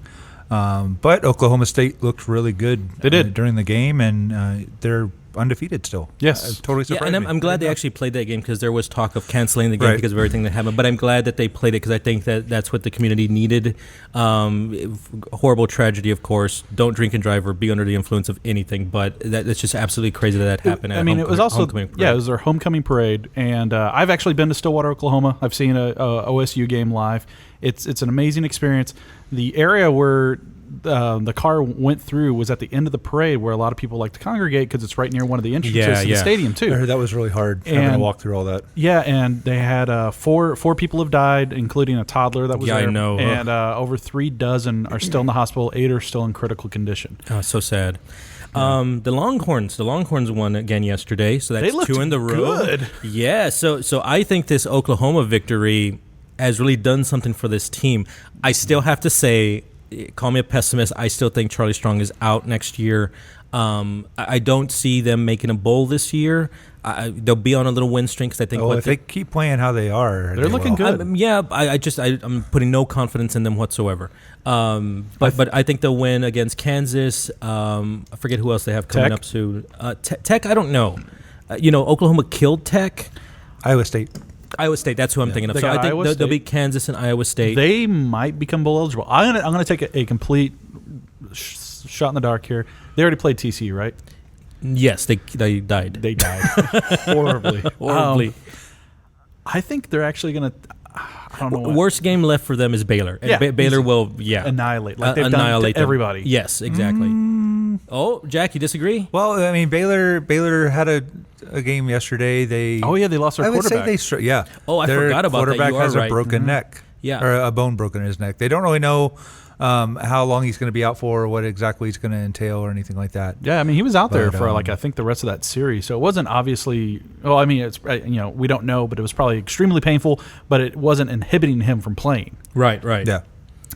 But Oklahoma State looked really good. They did. During the game, and they're undefeated still. Yes. Totally surprised and me. I'm glad they actually played that game because there was talk of canceling the game because of everything that happened. But I'm glad that they played it because I think that's what the community needed. Horrible tragedy, of course. Don't drink and drive or be under the influence of anything. But that's just absolutely crazy that happened. It was also it was their homecoming parade, and I've actually been to Stillwater, Oklahoma. I've seen a OSU game live. It's an amazing experience. The area where the car went through was at the end of the parade where a lot of people like to congregate because it's right near one of the entrances to the stadium too. I heard that was really hard having to walk through all that. Yeah, and they had four people have died, including a toddler that was there. I know. And over 3 dozen are still in the hospital. 8 are still in critical condition. Oh, so sad. The Longhorns won again yesterday, so that's they looked 2 in the row. Good. Yeah, so I think this Oklahoma victory has really done something for this team. I still have to say, call me a pessimist, I still think Charlie Strong is out next year. I don't see them making a bowl this year. They'll be on a little win streak because I think if they keep playing how they are, they're looking good. I'm putting no confidence in them whatsoever. But I think they'll win against Kansas. I forget who else they have coming up soon. Tech, I don't know. Oklahoma killed Tech. Iowa State, that's who I'm thinking of. So I think they'll beat Kansas and Iowa State. They might become bowl eligible. I'm gonna take a complete shot in the dark here. They already played TCU, right? Yes, they died. They died horribly. I think they're actually gonna. I don't know. Worst game left for them is Baylor. And Baylor will annihilate like they've annihilate done everybody. Yes, exactly. Oh, Jack, you disagree? Well, I mean, Baylor had a game yesterday. They lost their quarterback. I would say I their forgot about that. Quarterback You are has right. a broken neck. Yeah, or a bone broken in his neck. They don't really know how long he's going to be out for, or what exactly he's going to entail, or anything like that. Yeah, I mean, he was out there But, for I think the rest of that series, so it wasn't obviously. Well, I mean, it's we don't know, but it was probably extremely painful. But it wasn't inhibiting him from playing. Right. Yeah.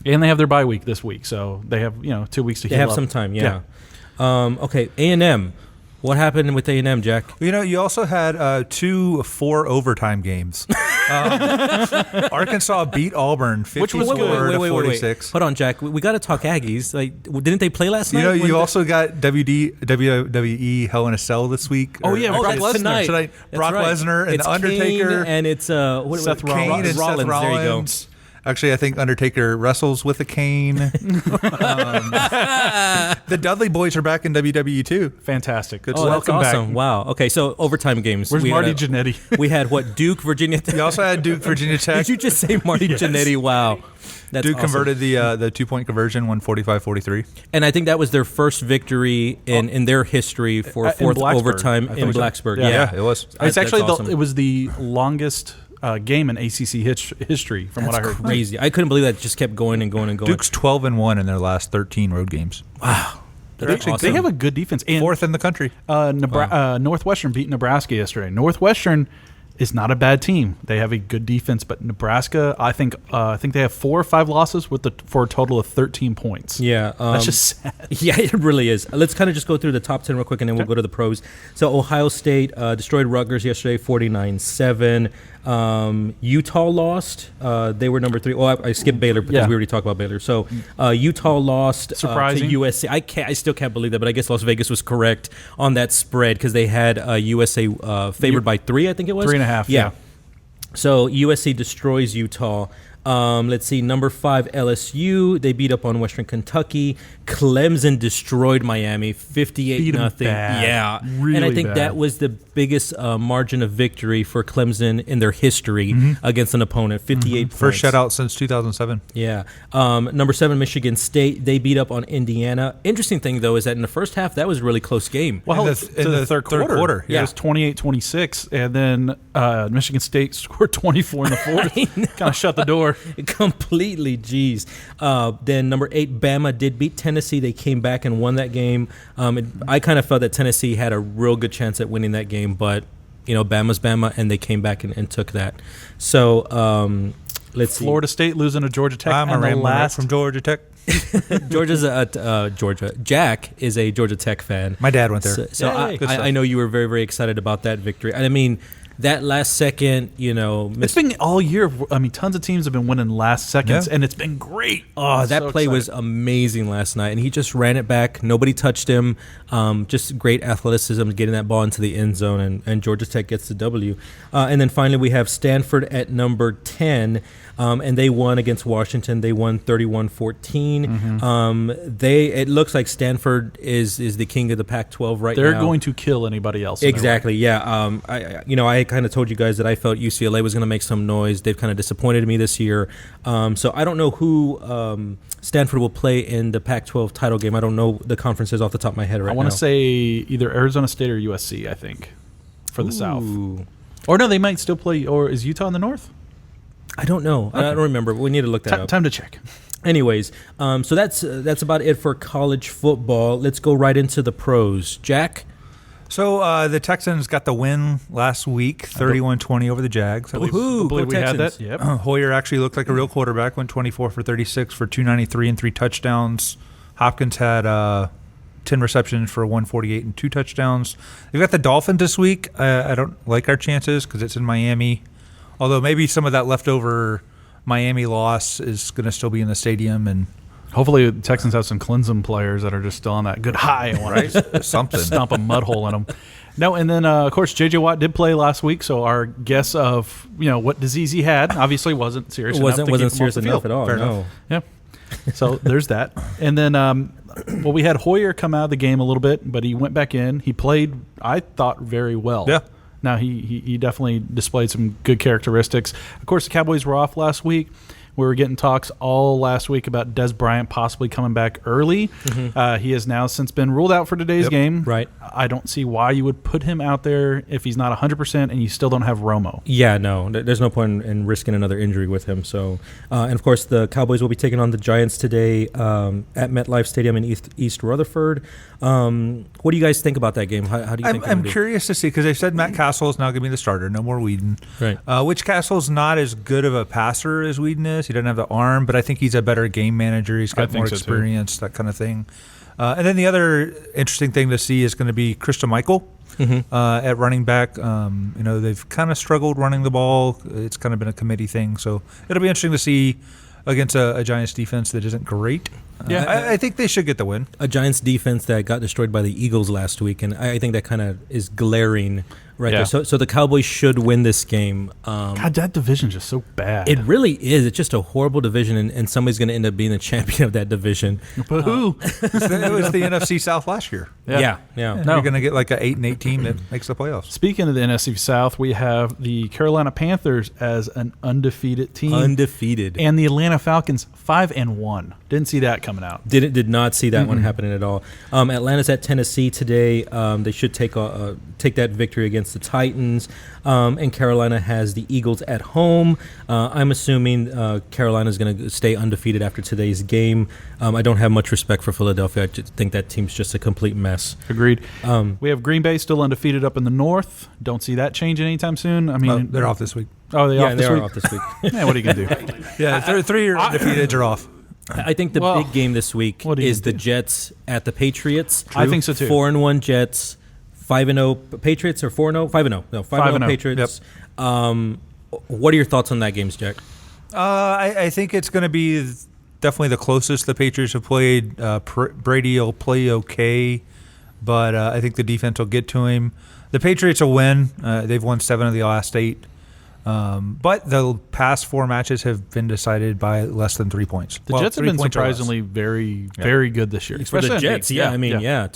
And they have their bye week this week, so they have 2 weeks to heal They have up. some time. Yeah. Okay. A&M. What happened with A&M, Jack? You also had 2 4 overtime games. Arkansas beat Auburn 54 to 46. Hold on, Jack. We got to talk Aggies. Like, didn't they play last night? You also got WWE Hell in a Cell this week. Oh, yeah, Brock Lesnar. Tonight. Brock Lesnar and it's The Undertaker. Kane and it's Seth Kane and Seth Rollins. There you go. Actually, I think Undertaker wrestles with a cane. The Dudley boys are back in WWE too. Fantastic. Oh, that's awesome. Wow. Okay, so overtime games. Where's Marty Jannetty? We had Duke, Virginia Tech. You also had Duke, Virginia Tech. Did you just say Marty Jannetty? Wow. That's Duke awesome. converted the 2-point conversion, 145-43. And I think that was their first victory in their history for fourth Blacksburg, overtime in Blacksburg. Yeah, it was. It's actually awesome. it was the longest game in ACC history, from what I heard. Crazy. I couldn't believe that. It just kept going and going and going. Duke's 12-1 in their last 13 road games. Wow. That's awesome. They have a good defense. And Fourth in the country. Northwestern beat Nebraska yesterday. Northwestern is not a bad team. They have a good defense, but Nebraska, I think they have 4 or 5 losses for a total of 13 points. Yeah. That's just sad. Yeah, it really is. Let's kind of just go through the top 10 real quick, and then we'll go to the pros. So Ohio State destroyed Rutgers yesterday, 49-7. Utah lost. They were number 3. Oh, I skipped Baylor because we already talked about Baylor. So Utah lost to Surprising. USC. I still can't believe that, but I guess Las Vegas was correct on that spread because they had USA favored by 3, I think it was. 3.5. Yeah. So USC destroys Utah. Let's see, number 5 LSU. They beat up on Western Kentucky. Clemson destroyed Miami, 58-0. Yeah, really and I think bad. that was the biggest margin of victory for Clemson in their history against an opponent. 58 points. First shutout since 2007. Yeah. Number 7 Michigan State. They beat up on Indiana. Interesting thing though is that in the firch half that was a really close game. Well, In to the the third quarter. Yeah. It was 28-26, and then Michigan State scored 24 in the fourth. Kind of shut the door. Completely, geez. Then number 8, Bama did beat Tennessee. They came back and won that game. I kind of felt that Tennessee had a real good chance at winning that game, but Bama's Bama, and they came back and took that. So let's see. Florida State losing to Georgia Tech. I'm a Ramblin' from Georgia Tech. Georgia's Georgia. Jack is a Georgia Tech fan. My dad went there. So Yay. Good stuff. I know you were very, very excited about that victory. I mean, that last second, It's been all year. I mean, tons of teams have been winning last seconds, and it's been great. Oh, that So play excited. was amazing last night, and he just ran it back. Nobody touched him. Just great athleticism, getting that ball into the end zone, and Georgia Tech gets the W. And then finally, we have Stanford at number 10, and they won against Washington. They won 31-14. It looks like Stanford is the king of the Pac-12 right now. They're going to kill anybody else. in their Exactly. Yeah. I kind of told you guys that I felt UCLA was going to make some noise. They've kind of disappointed me this year. So I don't know who Stanford will play in the Pac-12 title game. I don't know the conferences off the top of my head right now. I want to say either Arizona State or USC, I think, for the South. Ooh. Or no, they might still play. Or is Utah in the North? I don't know. I don't remember. We need to look that up. Time to check. Anyways, so that's about it for college football. Let's go right into the pros. Jack? So the Texans got the win last week, 31-20 over the Jags. Woohoo! I believe Go we had Texans. that. Yep. Hoyer actually looked like a real quarterback, went 24 for 36 for 293 and 3 touchdowns. Hopkins had 10 receptions for 148 and 2 touchdowns. They've got the Dolphins this week. I don't like our chances because it's in Miami. Although maybe some of that leftover Miami loss is going to still be in the stadium. And Hopefully, the Texans have some Clemson players that are just still on that good high and want to something. stomp a mud hole in them. No, and then, of course, J.J. Watt did play last week, so our guess of, what disease he had obviously wasn't serious enough to keep him Wasn't off serious the enough field. at all. Fair No. enough. Yeah. So there's that. And then, we had Hoyer come out of the game a little bit, but he went back in. He played, I thought, very well. Yeah. Now, he definitely displayed some good characteristics. Of course, the Cowboys were off last week. We were getting talks all last week about Des Bryant possibly coming back early. He has now since been ruled out for today's game. Right. I don't see why you would put him out there if he's not 100% and you still don't have Romo. Yeah, no, there's no point in risking another injury with him. So, and of course, the Cowboys will be taking on the Giants today at MetLife Stadium in East Rutherford. What do you guys think about that game? How do you think? I'm curious to see, because they said Matt Castle is now going to be the starter. No more Whedon. Right. Which Castle's not as good of a passer as Whedon is. He doesn't have the arm, but I think he's a better game manager. He's got more experience, that kind of thing. And then the other interesting thing to see is going to be Christian Michael at running back. They've kind of struggled running the ball. It's kind of been a committee thing. So it'll be interesting to see against a Giants defense that isn't great. I think they should get the win. A Giants defense that got destroyed by the Eagles last week, and I think that kind of is glaring right there. So the Cowboys should win this game. God, that division's just so bad. It really is. It's just a horrible division, and somebody's going to end up being the champion of that division. But who? It was the NFC South last year. Yeah. You're going to get like an 8-8 team that makes the playoffs. Speaking of the NFC South, we have the Carolina Panthers as an undefeated team. And the Atlanta Falcons 5-1. Didn't see that coming out. Did not see that one happening at all. Atlanta's at Tennessee today. They should take that victory against the Titans. And Carolina has the Eagles at home. I'm assuming Carolina's going to stay undefeated after today's game. I don't have much respect for Philadelphia. I just think that team's just a complete mess. Agreed. We have Green Bay still undefeated up in the North. Don't see that changing anytime soon. I mean, they're off this week. Oh, they are off this week. Yeah, what are you going to do? Yeah, 3 undefeated are off. I think the big game this week is the Jets at the Patriots. True. I think so too. 4-1 Jets, 5-0 Patriots, or 4-0? 5-0. No, 5-0 Patriots. Yep. What are your thoughts on that game, Jack? I think it's going to be definitely the closest the Patriots have played. Brady will play okay, but I think the defense will get to him. The Patriots will win. They've won 7 of the last 8. But the past 4 matches have been decided by less than 3 points. The Jets have been surprisingly very, very good this year. For the Jets,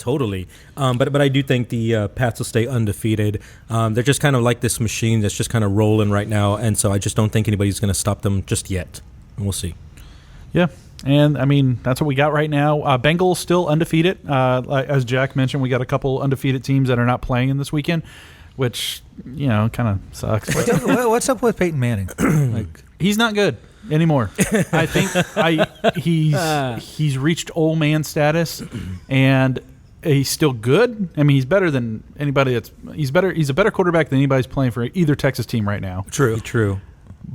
totally. But I do think the Pats will stay undefeated. They're just kind of like this machine that's just kind of rolling right now, and so I just don't think anybody's going to stop them just yet. And we'll see. Yeah. And, I mean, that's what we got right now. Bengals still undefeated. As Jack mentioned, we got a couple undefeated teams that are not playing in this weekend, which, kind of sucks. What's up with Peyton Manning? He's not good anymore. I think he's reached old man status, and he's still good. I mean, he's better than anybody he's a better quarterback than anybody's playing for either Texas team right now. True.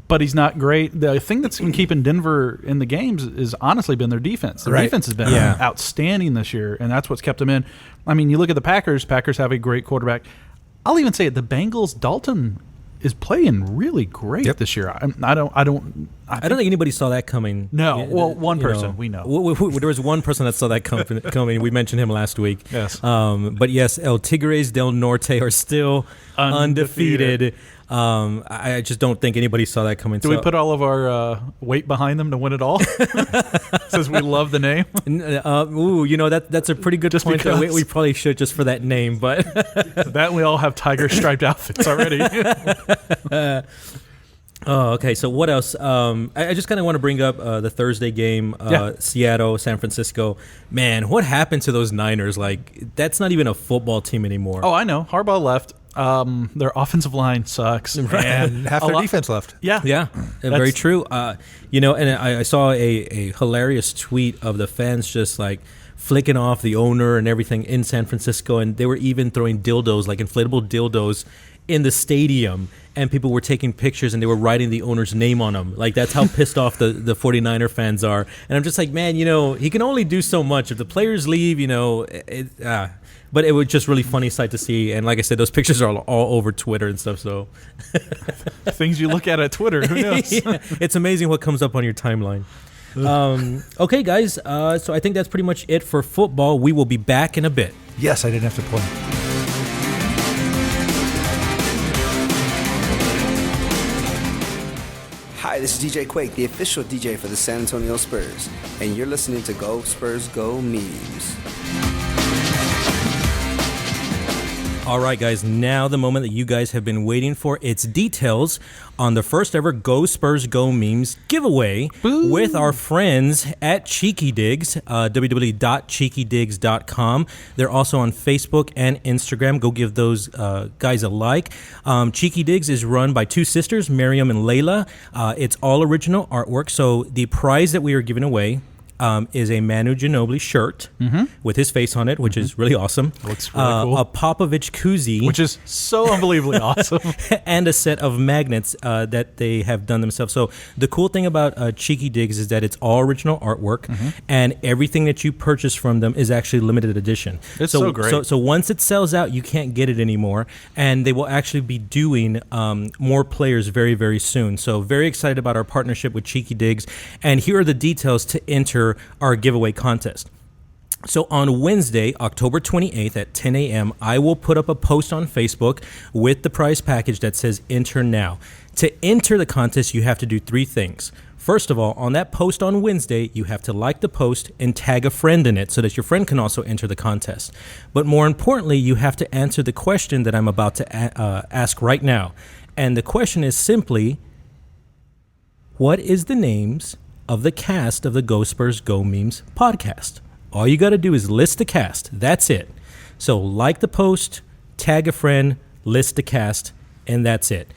But he's not great. The thing that's been keeping Denver in the games is honestly been their defense. Their defense has been outstanding this year, and that's what's kept them in. I mean, you look at the Packers. Packers have a great quarterback. I'll even say it. The Bengals, Dalton is playing really great this year. I don't think anybody saw that coming. No. Well, one person we know. There was one person that saw that coming. We mentioned him last week. Yes. But yes, El Tigres del Norte are still undefeated. I just don't think anybody saw that coming. Do we put all of our weight behind them to win it all? Since we love the name. That's a pretty good point. We probably should just for that name, but that we all have tiger striped outfits already. Oh, okay. So what else? I just kind of want to bring up the Thursday game, Seattle, San Francisco. Man, what happened to those Niners? Like, that's not even a football team anymore. Oh, I know. Harbaugh left. Their offensive line sucks. And half their defense left. Yeah. Very true. And I saw a hilarious tweet of the fans just like flicking off the owner and everything in San Francisco, and they were even throwing dildos, like inflatable dildos, in the stadium, and people were taking pictures and they were writing the owner's name on them. Like, that's how pissed off the 49er fans are. And I'm just like, man, he can only do so much. If the players leave, but it was just really funny sight to see. And like I said, those pictures are all over Twitter and stuff. So things you look at Twitter, who knows? It's amazing what comes up on your timeline. Okay, guys. So I think that's pretty much it for football. We will be back in a bit. Yes, I didn't have to play. Hi, this is DJ Quake, the official DJ for the San Antonio Spurs, and you're listening to Go Spurs Go Memes. All right, guys, now the moment that you guys have been waiting for. It's details on the first ever Go Spurs Go memes giveaway with our friends at Cheeky Digs, www.cheekydigs.com. They're also on Facebook and Instagram. Go give those guys a like. Cheeky Digs is run by two sisters, Miriam and Layla. It's all original artwork. So the prize that we are giving away is a Manu Ginobili shirt with his face on it, which is really awesome. Looks really cool. A Popovich koozie, which is so unbelievably awesome. And a set of magnets that they have done themselves. So the cool thing about Cheeky Digs is that it's all original artwork, and everything that you purchase from them is actually limited edition. It's so great. So once it sells out, you can't get it anymore, and they will actually be doing more players very, very soon. So very excited about our partnership with Cheeky Digs, and here are the details to enter our giveaway contest. So on Wednesday, October 28th at 10 a.m., I will put up a post on Facebook with the prize package that says enter now. To enter the contest, you have to do three things. First of all, on that post on Wednesday, you have to like the post and tag a friend in it so that your friend can also enter the contest. But more importantly, you have to answer the question that I'm about to ask right now. And the question is simply, what is the names of the cast of the Go Spurs Go Memes podcast? All you got to do is list the cast. That's it. So like the post, tag a friend, list the cast, and that's it.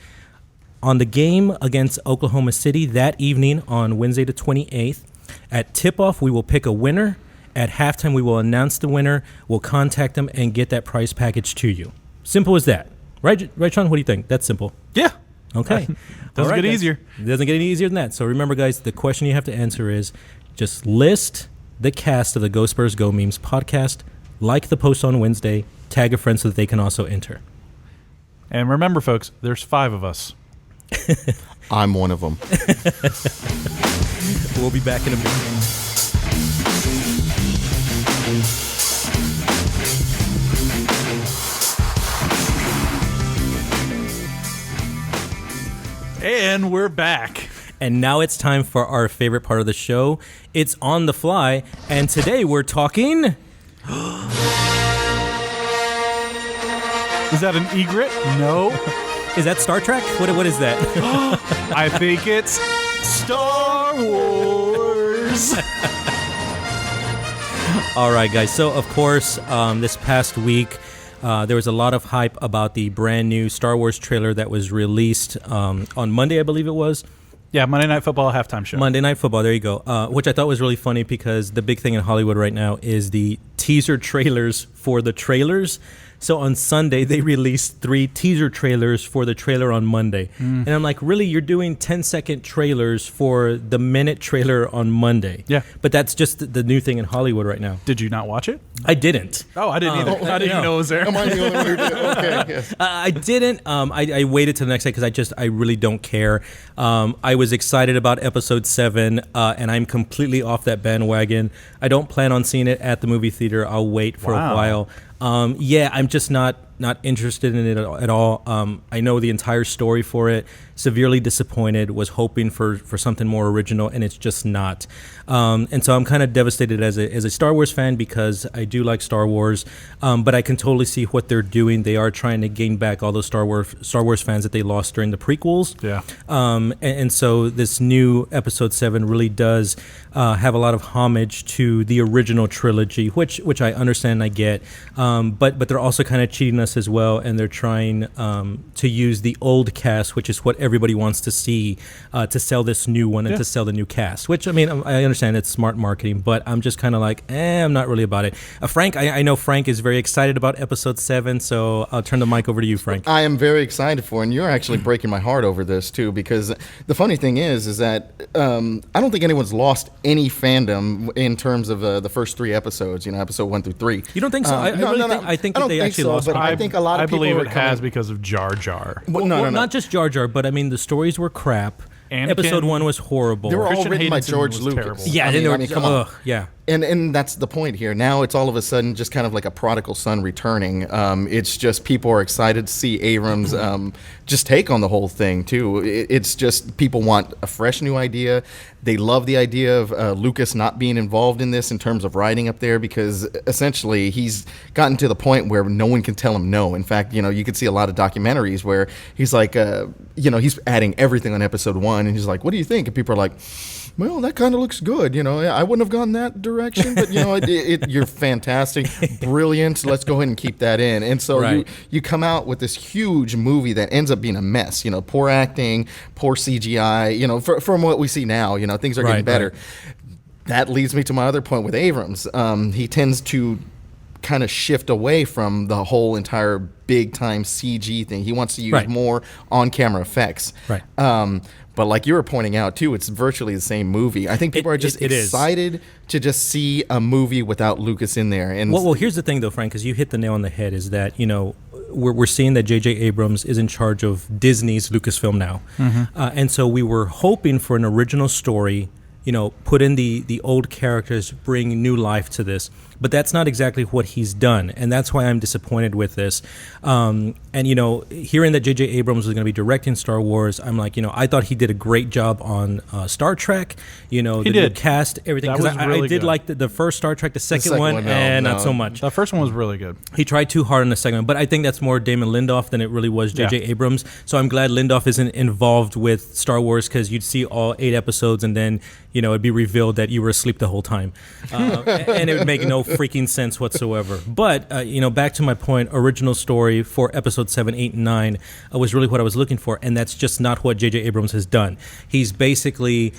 On the game against Oklahoma City that evening on Wednesday the 28th, at tip-off, we will pick a winner. At halftime, we will announce the winner. We'll contact them and get that prize package to you. Simple as that. Right, Sean? What do you think? That's simple. Yeah. Okay. Doesn't get easier. It doesn't get any easier than that. So remember, guys, the question you have to answer is just list the cast of the Go Spurs Go Memes podcast, like the post on Wednesday, tag a friend so that they can also enter. And remember, folks, there's 5 of us. I'm one of them. We'll be back in a minute. And we're back. And now it's time for our favorite part of the show. It's On the Fly. And today we're talking... Is that an egret? No. Is that Star Trek? What is that? I think it's Star Wars. All right, guys. So, of course, this past week, there was a lot of hype about the brand new Star Wars trailer that was released on Monday, I believe it was. Yeah, Monday Night Football halftime show. Monday Night Football, there you go. Which I thought was really funny because the big thing in Hollywood right now is the teaser trailers for the trailers. So on Sunday, they released 3 teaser trailers for the trailer on Monday. And I'm like, really? You're doing 10-second trailers for the minute trailer on Monday? Yeah. But that's just the new thing in Hollywood right now. Did you not watch it? I didn't. Oh, I didn't either. I didn't even know it was there. Am I the only one who did? Okay. Yes. I didn't. I waited till the next day because I really don't care. I was excited about episode 7, and I'm completely off that bandwagon. I don't plan on seeing it at the movie theater. I'll wait for a while. Yeah, I'm just not interested in it at all. I know the entire story for it. Severely disappointed. Was hoping for something more original, and it's just not. And so I'm kind of devastated as a Star Wars fan because I do like Star Wars, but I can totally see what they're doing. They are trying to gain back all those Star Wars fans that they lost during the prequels. Yeah. And so this new episode 7 really does have a lot of homage to the original trilogy, which I understand and I get. But they're also kind of cheating us as well, and they're trying to use the old cast, which is what everybody wants to see, to sell this new one and to sell the new cast. Which, I mean, I understand it's smart marketing, but I'm just kind of like, I'm not really about it. Frank, I know Frank is very excited about episode 7, so I'll turn the mic over to you, Frank. I am very excited for it, and you're actually breaking my heart over this, too, because the funny thing is that I don't think anyone's lost any fandom in terms of the first 3 episodes, episode 1 through 3. You don't think so? I think that they actually lost. But I think a lot of people believe it are has because of Jar Jar. Well, no. Not just Jar Jar, but I mean the stories were crap. Anakin, episode 1 was horrible. They were all Christian written by Haydenson George was Lucas. terrible. Yeah, I mean, come on. Yeah. And that's the point here. Now it's all of a sudden just kind of like a prodigal son returning. It's just people are excited to see Abrams just take on the whole thing too. It's just people want a fresh new idea. They love the idea of Lucas not being involved in this in terms of writing up there, because essentially he's gotten to the point where no one can tell him no. In fact, you could see a lot of documentaries where he's like, he's adding everything on episode 1, and he's like, "What do you think?" And people are like, "Well, that kind of looks good. I wouldn't have gone that direction, but you're fantastic, brilliant. Let's go ahead and keep that in." And so you come out with this huge movie that ends up being a mess. Poor acting, poor CGI. From what we see now, things are getting better. That leads me to my other point with Abrams. He tends to kind of shift away from the whole entire big time CG thing. He wants to use more on camera effects. Right. But like you were pointing out too, it's virtually the same movie. I think people are just excited to just see a movie without Lucas in there. And well, here's the thing though, Frank, because you hit the nail on the head. Is that we're seeing that J.J. Abrams is in charge of Disney's Lucasfilm now, and so we were hoping for an original story. Put in the old characters, bring new life to this. But that's not exactly what he's done, and that's why I'm disappointed with this. And hearing that J.J. Abrams was going to be directing Star Wars, I'm like, I thought he did a great job on Star Trek. The new cast, everything. Because I did like the first Star Trek, the second one, not so much. The first one was really good. He tried too hard on the second one, but I think that's more Damon Lindelof than it really was J.J. Abrams. So I'm glad Lindelof isn't involved with Star Wars, because you'd see all 8 episodes and then it'd be revealed that you were asleep the whole time, and it would make no freaking sense whatsoever. But back to my point, original story for episode 7, 8, and 9 was really what I was looking for, and that's just not what J.J. Abrams has done. He's basically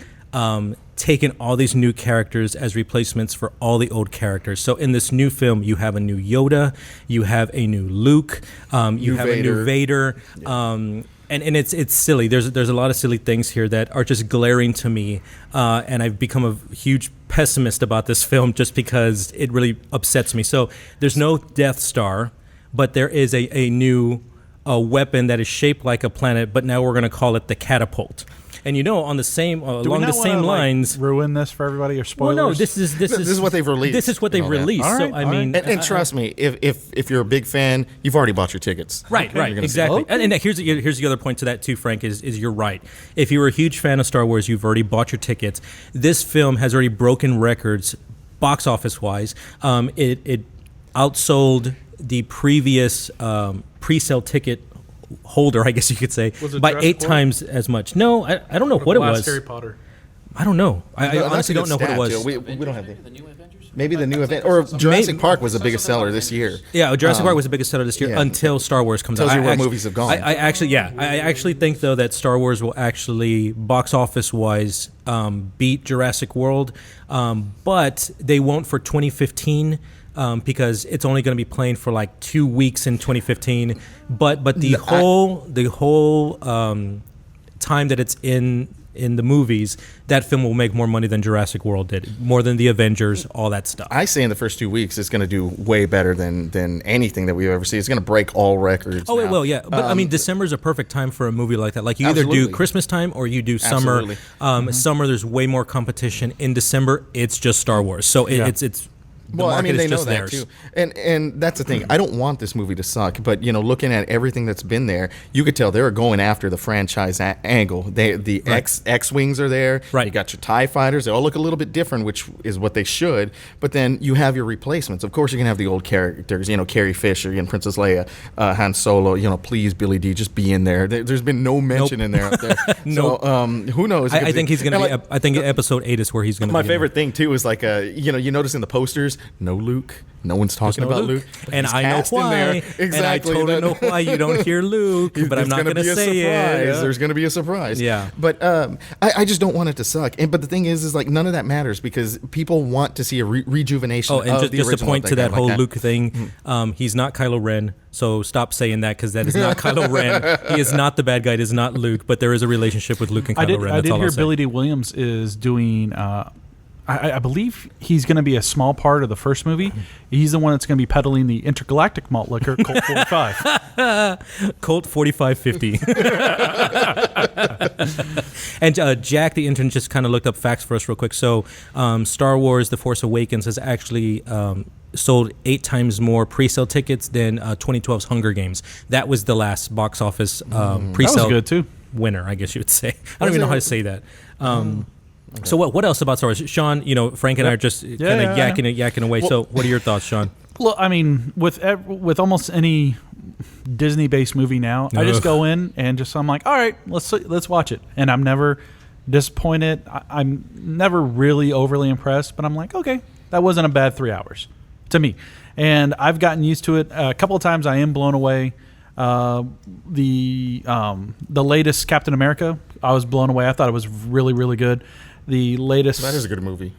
taken all these new characters as replacements for all the old characters. So in this new film, you have a new Yoda, you have a new Luke, you have a new Vader. And it's silly. There's a lot of silly things here that are just glaring to me, and I've become a huge pessimist about this film just because it really upsets me. So there's no Death Star, but there is a new weapon that is shaped like a planet, but now we're going to call it the catapult. And on the same along the same lines, ruin this for everybody or spoilers. Well, no, this is what they've released. This is what they've released. Right, so I mean, and trust me, if you're a big fan, you've already bought your tickets. Right, exactly. And here's the other point to that too, Frank. Is you're right. If you're a huge fan of Star Wars, you've already bought your tickets. This film has already broken records, box office wise. It outsold the previous pre-sale ticket holder, I guess you could say, by 8 times as much. No, I don't know what it was. Harry Potter. I don't know. I honestly don't know what it was. We don't have maybe the new event, or Jurassic Park was the biggest seller this year. Yeah, Jurassic Park was the biggest seller this year until Star Wars comes out. Tells you where movies have gone. I actually think though that Star Wars will actually box office wise beat Jurassic World, but they won't for 2015. Because it's only going to be playing for like 2 weeks in 2015, but the whole time that it's in the movies, that film will make more money than Jurassic World did, more than the Avengers, all that stuff. I say in the first 2 weeks, it's going to do way better than anything that we've ever seen. It's going to break all records. Oh, it will, yeah. But I mean, December is a perfect time for a movie like that. Like you either do Christmas time or you do summer. Summer, there's way more competition. In December, it's just Star Wars. So it's. Well, I mean, they know that too, and that's the thing. I don't want this movie to suck, but looking at everything that's been there, you could tell they were going after the franchise angle. The X-wings are there. Right. You got your TIE fighters. They all look a little bit different, which is what they should. But then you have your replacements. Of course, you can have the old characters. Carrie Fisher and Princess Leia, Han Solo. Please, Billy D, just be in there. There's been no mention in there. Up there. Nope. So who knows? I think he's going to be. I think episode 8 is where he's going to be. My favorite thing too is like you notice in the posters. No Luke. No one's talking about Luke. And I know why. Exactly. And I totally know why you don't hear Luke, but I'm not going to say it. There's going to be a surprise. Yeah. But I just don't want it to suck. But the thing is like none of that matters because people want to see a rejuvenation of the original. Just to point to that whole Luke thing, he's not Kylo Ren, so stop saying that because that is not Kylo Ren. He is not the bad guy. It is not Luke, but there is a relationship with Luke and Kylo Ren. I did hear Billy D. Williams is doing... I believe he's going to be a small part of the first movie. He's the one that's going to be peddling the intergalactic malt liquor, Colt 45. Colt 4550. And Jack, the intern, just kind of looked up facts for us real quick. So Star Wars The Force Awakens has actually sold 8 times more pre-sale tickets than 2012's Hunger Games. That was the last box office pre-sale That was good, too. winner, I guess you would say. I don't even know how to say that. So what else about Star Wars? Sean, Frank and I are just kind of yakking away. So what are your thoughts, Sean? Well, I mean, with almost any Disney-based movie now, I just go in and I'm like, all right, let's watch it, and I'm never disappointed. I'm never really overly impressed, but I'm like, okay, that wasn't a bad 3 hours to me, and I've gotten used to it. A couple of times I am blown away. The latest Captain America, I was blown away. I thought it was really, really good. The latest, that is a good movie.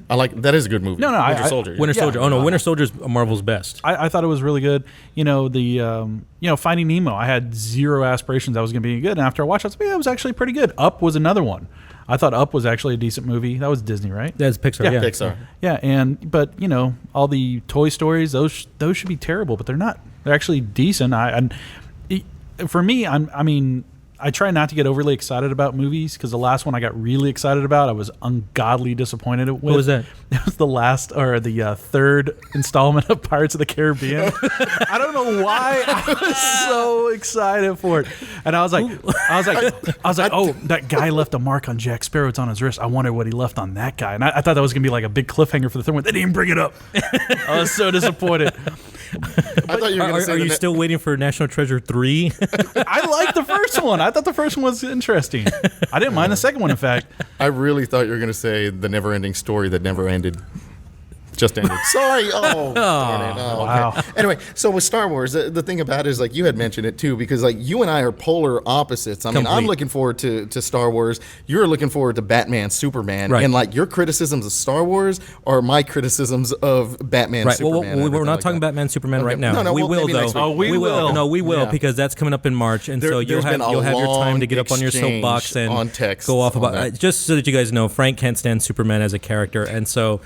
I like that is a good movie. No, Winter Soldier. Winter Soldier. Oh no, Winter Soldier's Marvel's best. I thought it was really good. Finding Nemo. I had zero aspirations that was going to be good, and after I watched it, it was actually pretty good. Up was another one. I thought Up was actually a decent movie. That was Disney, right? That's Pixar. Yeah, Pixar. Yeah, but all the Toy Stories, those should be terrible, but they're not. They're actually decent. For me, I try not to get overly excited about movies, because the last one I got really excited about, I was ungodly disappointed with. What was that? It was the third installment of Pirates of the Caribbean. I don't know why I was so excited for it, and I was like, oh, that guy left a mark on Jack Sparrow. It's on his wrist. I wonder what he left on that guy, and I thought that was gonna be like a big cliffhanger for the third one. They didn't even bring it up. I was so disappointed. I thought you were going to say. Are you still waiting for National Treasure 3? I liked the first one. I thought the first one was interesting. I didn't mind the second one, in fact. I really thought you were going to say the never-ending story that never ended. Just ended. Sorry. Oh, damn it. Oh, wow. Okay. Anyway, so with Star Wars, the thing about it is, like, you had mentioned it too, because like you and I are polar opposites. I mean, I'm looking forward to Star Wars. You're looking forward to Batman, Superman, right. And like your criticisms of Star Wars are my criticisms of Batman, right. Superman. Well, we're not talking Batman, Superman right now. No, we will though. Oh, we will. No, we will, Yeah. because that's coming up in March, and so you'll have your time to get up on your soapbox and on text go off about that. just so that you guys know, Frank can't stand Superman as a character, and so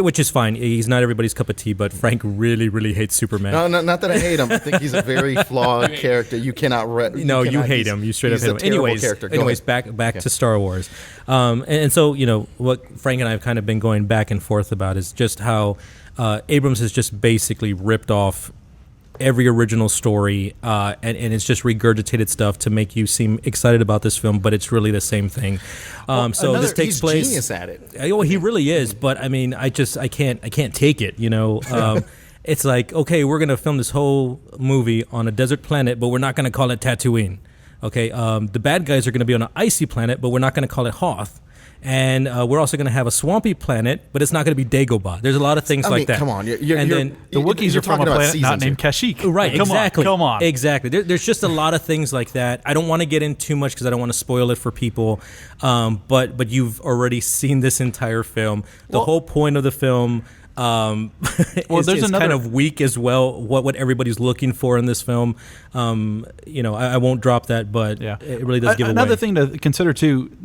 which is fine. He's not everybody's cup of tea, but Frank really, really hates Superman. No, not that I hate him. I think he's a very flawed character. You cannot. You hate him. You straight up hate him. Anyways, back to Star Wars, and so what Frank and I have kind of been going back and forth about is just how Abrams has just basically ripped off every original story, and it's just regurgitated stuff to make you seem excited about this film, but it's really the same thing. So this takes place. He's genius at it. Oh, he really is. But I mean, I can't take it. It's like, okay, we're gonna film this whole movie on a desert planet, but we're not gonna call it Tatooine. Okay, the bad guys are gonna be on an icy planet, but we're not gonna call it Hoth. And we're also going to have a swampy planet, but it's not going to be Dagobah. There's a lot of things like that. Come on. The Wookiees are from a planet not named Kashyyyk. Right, exactly. Come on. Exactly. There's just a lot of things like that. I don't want to get in too much because I don't want to spoil it for people. But you've already seen this entire film. The whole point of the film is kind of weak as well. What everybody's looking for in this film. I won't drop that, but it really does give away. Another thing to consider too,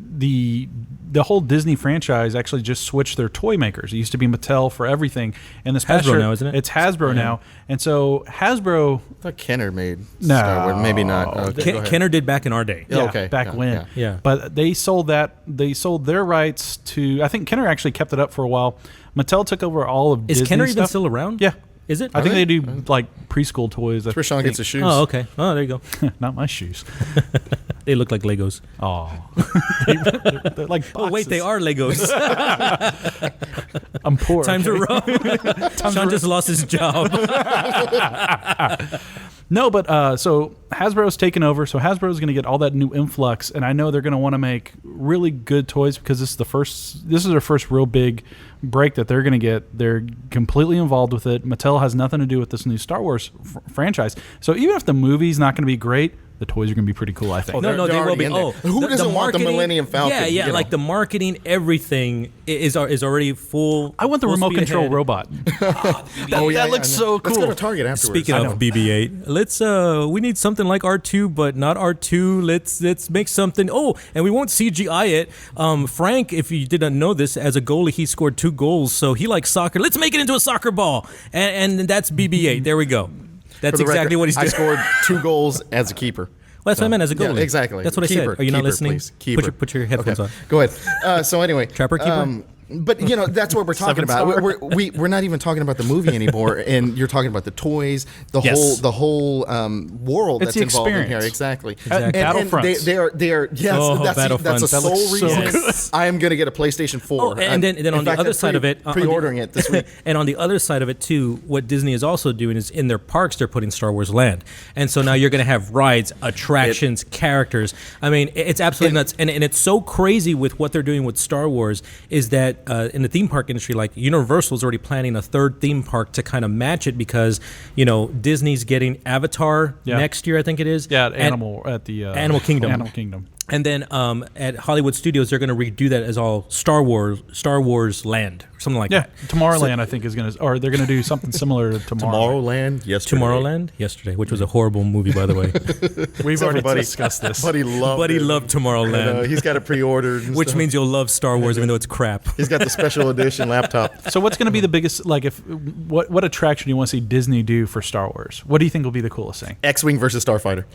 the whole Disney franchise actually just switched their toy makers. It used to be Mattel for everything, and this past Hasbro year, now, isn't it? It's Hasbro now, and so Hasbro. I thought Kenner made No, Star Wars. Maybe not. Okay, Kenner did back in our day. Yeah, okay. Back when. Yeah. But they sold their rights to. I think Kenner actually kept it up for a while. Mattel took over all of Disney Is Kenner even stuff. still around? Yeah. Is it? I think they do like preschool toys. That's where Sean gets his shoes. Oh, okay. Oh, there you go. Not my shoes. They look like Legos. Oh, they're like boxes. Oh, wait, they are Legos. I'm poor. Times are rough. Sean just lost his job. No, but so Hasbro's taken over. So Hasbro's going to get all that new influx, and I know they're going to want to make really good toys because this is their first real big break that they're going to get. They're completely involved with it. Mattel has nothing to do with this new Star Wars franchise. So even if the movie's not going to be great, the toys are going to be pretty cool, I think. No, they will be. Who doesn't want the Millennium Falcon? Yeah, like the marketing, everything is already full. I want the remote control robot. That looks so cool. Let's go to Target afterwards. Speaking of BB-8, let's we need something like R2, but not R2. Let's make something. Oh, and we won't CGI it. Frank, if you didn't know this, as a goalie, he scored 2 goals, so he likes soccer. Let's make it into a soccer ball, and that's BB-8. There we go. That's exactly what he's doing. I scored 2 goals as a keeper. Well, that's what I meant as a goalie. Yeah, exactly. That's what I said. Are you not listening? Please. Keeper. Put your headphones on. Go ahead. So anyway, Trapper keeper. But that's what we're talking about. We're not even talking about the movie anymore, and you're talking about the toys, the whole world it's that's involved in here. Experience. Exactly. Battlefronts. They are. Yes, that's the sole reason good. I am going to get a PlayStation 4. Oh, and then on the other side of it, pre-ordering it this week. And on the other side of it too, what Disney is also doing is in their parks they're putting Star Wars Land, and so now you're going to have rides, attractions, characters. I mean, it's absolutely nuts, and it's so crazy with what they're doing with Star Wars is that in the theme park industry, like Universal's already planning a 3rd theme park to kind of match it because Disney's getting Avatar next year, I think it is. Yeah, Animal Kingdom. Animal Kingdom. And then at Hollywood Studios, they're going to redo that as all Star Wars Land, or something like that. Yeah, Tomorrowland, I think, is going to, or they're going to do something similar to Tomorrowland yesterday, which was a horrible movie, by the way. We've already discussed this. Buddy loved Tomorrowland. He's got it pre-ordered, which means you'll love Star Wars, even though it's crap. He's got the special edition laptop. So what's going to be the biggest, what attraction do you want to see Disney do for Star Wars? What do you think will be the coolest thing? X-Wing versus Starfighter.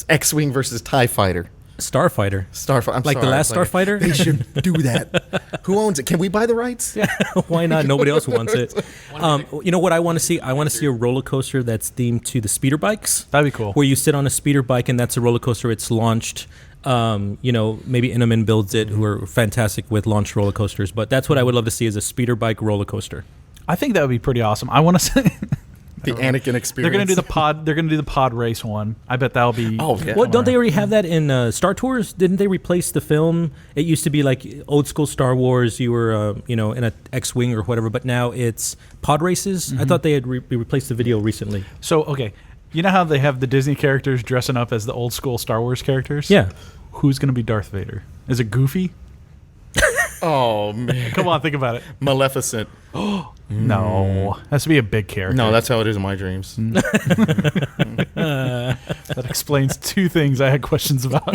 X-Wing versus TIE Fighter. Starfighter. I'm like sorry, the last Starfighter? They should do that. Who owns it? Can we buy the rights? Yeah, why not? Nobody else wants it. You know what I want to see? I want to see a roller coaster that's themed to the speeder bikes. That'd be cool. Where you sit on a speeder bike and that's a roller coaster. It's launched. Maybe Intamin builds it, who are fantastic with launched roller coasters. But that's what I would love to see is a speeder bike roller coaster. I think that would be pretty awesome. I want to say... The Anakin experience. They're going to do the pod. They're going to do the pod race one. I bet that'll be. Oh, yeah. Well, don't they already have that in Star Tours? Didn't they replace the film? It used to be like old school Star Wars. You were, in an X-wing or whatever, but now it's pod races. I thought they had replaced the video recently. So okay, you know how they have the Disney characters dressing up as the old school Star Wars characters? Yeah. Who's going to be Darth Vader? Is it Goofy? Oh man! Come on, think about it. Maleficent. No, has to be a big character. No, that's how it is in my dreams. That explains 2 things I had questions about.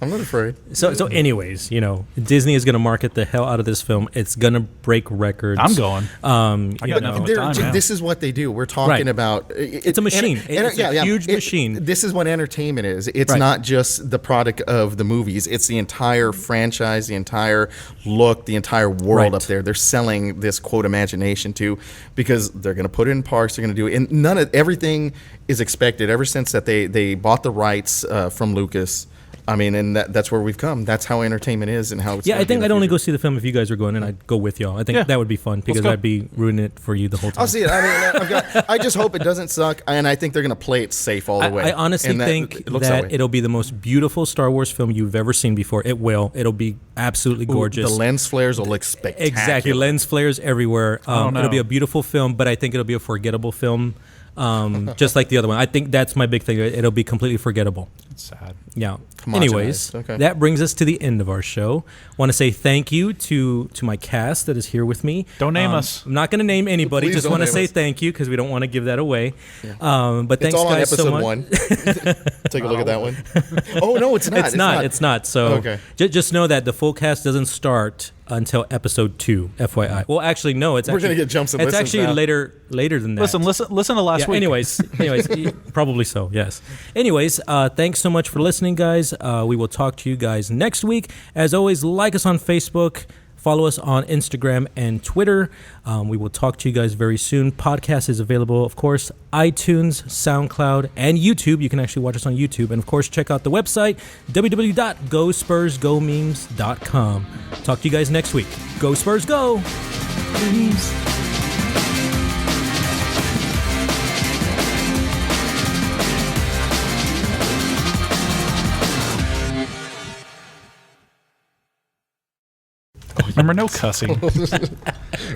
I'm not afraid. So anyways, Disney is going to market the hell out of this film. It's going to break records. I'm going. This is what they do. We're talking about. It's a machine. It's a huge machine. This is what entertainment is. It's not just the product of the movies. It's the entire franchise, the entire look, the entire world up there. They're selling this quote imagination to, because they're going to put it in parks. They're going to do it, and everything is expected ever since that they bought the rights from Lucas. I mean, and that's where we've come. That's how entertainment is, and how it's. Yeah, I think I'd only go see the film if you guys are going, and I'd go with y'all. I think that would be fun because I'd be ruining it for you the whole time. I'll see it. I mean, I just hope it doesn't suck, and I think they're going to play it safe all the way. I honestly think that it'll be the most beautiful Star Wars film you've ever seen before. It will. It'll be absolutely gorgeous. The lens flares will look spectacular. Exactly, lens flares everywhere. It'll be a beautiful film, but I think it'll be a forgettable film. Just like the other one. I think that's my big thing. It'll be completely forgettable. It's sad. Yeah. Anyways, that brings us to the end of our show. Want to say thank you to my cast that is here with me. Don't name us. I'm not going to name anybody. Just want to say thank you because we don't want to give that away. Yeah. But thanks, guys, so much. On episode 1. Take a look at that one. Oh no, it's not. It's not. So just know that the full cast doesn't start until episode 2, FYI. Well, actually, no. We're going to get jumps and listens. It's actually later than that. Listen to last week. Anyways, probably so. Yes. Anyways, thanks so much for listening, guys. We will talk to you guys next week. As always, like us on Facebook. Follow us on Instagram and Twitter. We will talk to you guys very soon. Podcast is available, of course, iTunes, SoundCloud, and YouTube. You can actually watch us on YouTube. And, of course, check out the website, www.GoSpursGoMemes.com. Talk to you guys next week. Go Spurs, go! Memes. Remember, no cussing.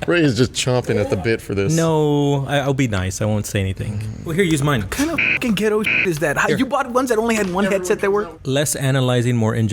Ray is just chomping at the bit for this. No, I'll be nice. I won't say anything. Well, here, use mine. What kind of fucking ghetto is that? You bought ones that only had one headset that worked? Less analyzing, more engineering.